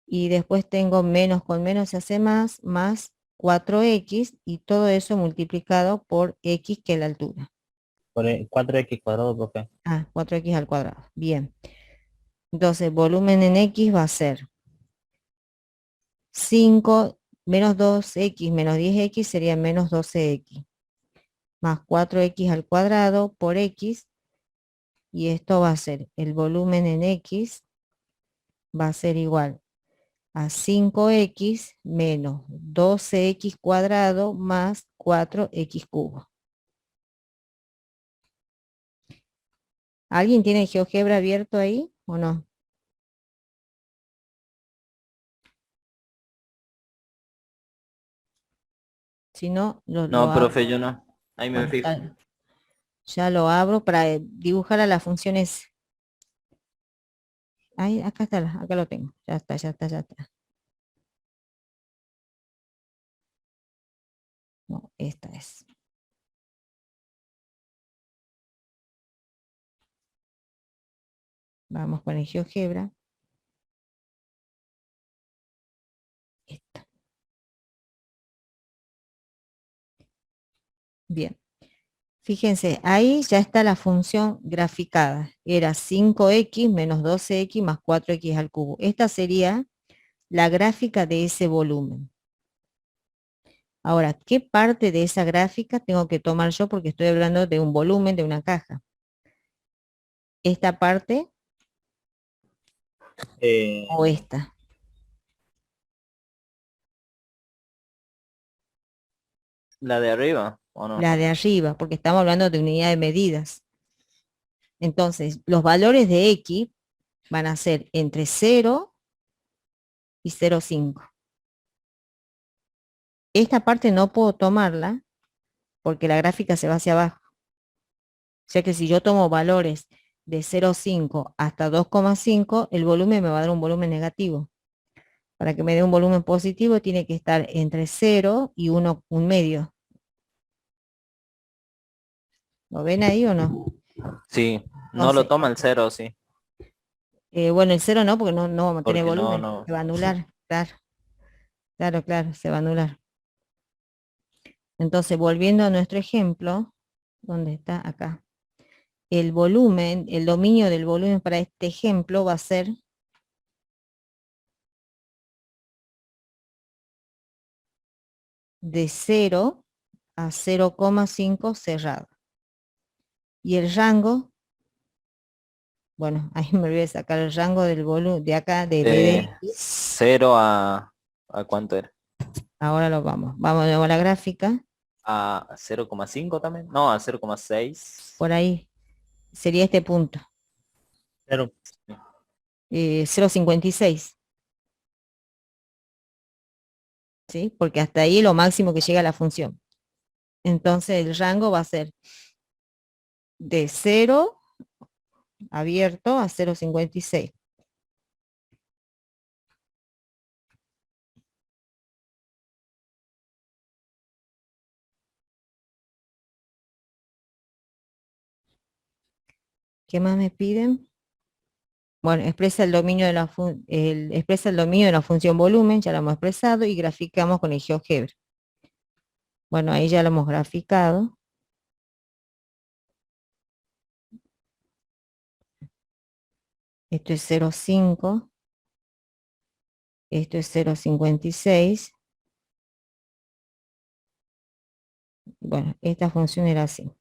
y después tengo menos con menos se hace más 4x, y todo eso multiplicado por x, que es la altura. Por 4x cuadrado, profe. 4x al cuadrado. Bien. Entonces, volumen en x va a ser 5 menos 2x menos 10x sería menos 12x, más 4x al cuadrado por x, y esto va a ser el volumen en x, va a ser igual a 5x menos 12x cuadrado más 4x cubo. ¿Alguien tiene el GeoGebra abierto ahí o no? Si no, lo No, abro. profe, yo no. Ahí me Bueno, fijo. ya lo abro para dibujar a las funciones. Ahí, acá está, acá lo tengo. Ya está, ya está, ya está. No, esta es. Vamos con el GeoGebra. Esta. Bien. Fíjense, ahí ya está la función graficada. Era 5x menos 12x más 4x al cubo. Esta sería la gráfica de ese volumen. Ahora, ¿qué parte de esa gráfica tengo que tomar yo? Porque estoy hablando de un volumen de una caja. ¿Esta parte o esta? ¿La de arriba o no? La de arriba, porque estamos hablando de unidad de medidas. Entonces, los valores de X van a ser entre 0 y 0,5. Esta parte no puedo tomarla porque la gráfica se va hacia abajo. O sea que si yo tomo valores de 0,5 hasta 2,5, el volumen me va a dar un volumen negativo. Para que me dé un volumen positivo tiene que estar entre 0 y 1, un medio. ¿Lo ven ahí o no? Sí, no lo Entonces, toma el cero, sí. bueno, el 0 no, porque no vamos a tener Porque no, volumen. no. Se va a anular. Claro, claro, claro, se va a anular. Entonces, volviendo a nuestro ejemplo, ¿dónde está? Acá. El volumen, el dominio del volumen para este ejemplo va a ser de 0 a 0,5 cerrado. Y el rango, bueno, ahí me olvidé de sacar el rango del volumen de acá, de De DDX. 0 ¿a cuánto era? Ahora lo vamos. Vamos de nuevo a la gráfica. ¿A 0,5 también? No, a 0,6. Por ahí sería este punto. 0. 0,56. ¿Sí? Porque hasta ahí es lo máximo que llega a la función. Entonces el rango va a ser de 0 abierto a 0,56. ¿Qué más me piden? Bueno, expresa el dominio de la expresa el dominio de la función volumen, ya lo hemos expresado, y graficamos con el GeoGebra. Bueno, ahí ya lo hemos graficado. Esto es 0,5. Esto es 0,56. Bueno, esta función era así.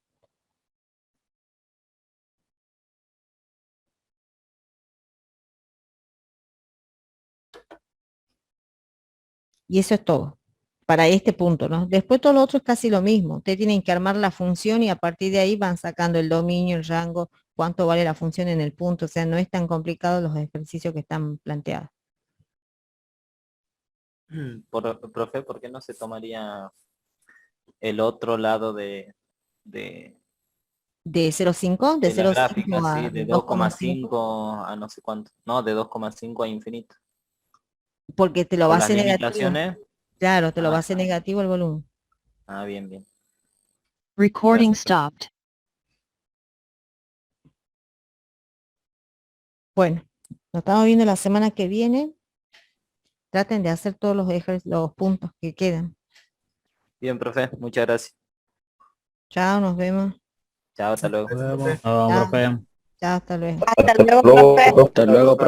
Y eso es todo. para este punto, ¿no? Después todo lo otro es casi lo mismo. Ustedes tienen que armar la función y a partir de ahí van sacando el dominio, el rango, cuánto vale la función en el punto. O sea, no es tan complicado los ejercicios que están planteados. Profe, ¿por qué no se tomaría el otro lado De 0,5, de de la 0,5 gráfica, a sí, de 2,5, 2,5 a no sé cuánto? No, de 2,5 a infinito. porque te lo Por va a las hacer negativo. limitaciones. Claro, te lo va a Ah, hacer negativo el volumen. bien, bien. Recording Gracias. stopped. Bueno, nos estamos viendo la semana que viene. Traten de hacer todos los puntos que quedan. Bien, profe, muchas gracias. Chao, nos vemos. Chao, hasta luego. Nos vemos. No, Chao. profe. Chao, hasta luego. Hasta luego, profe. Hasta luego, profe.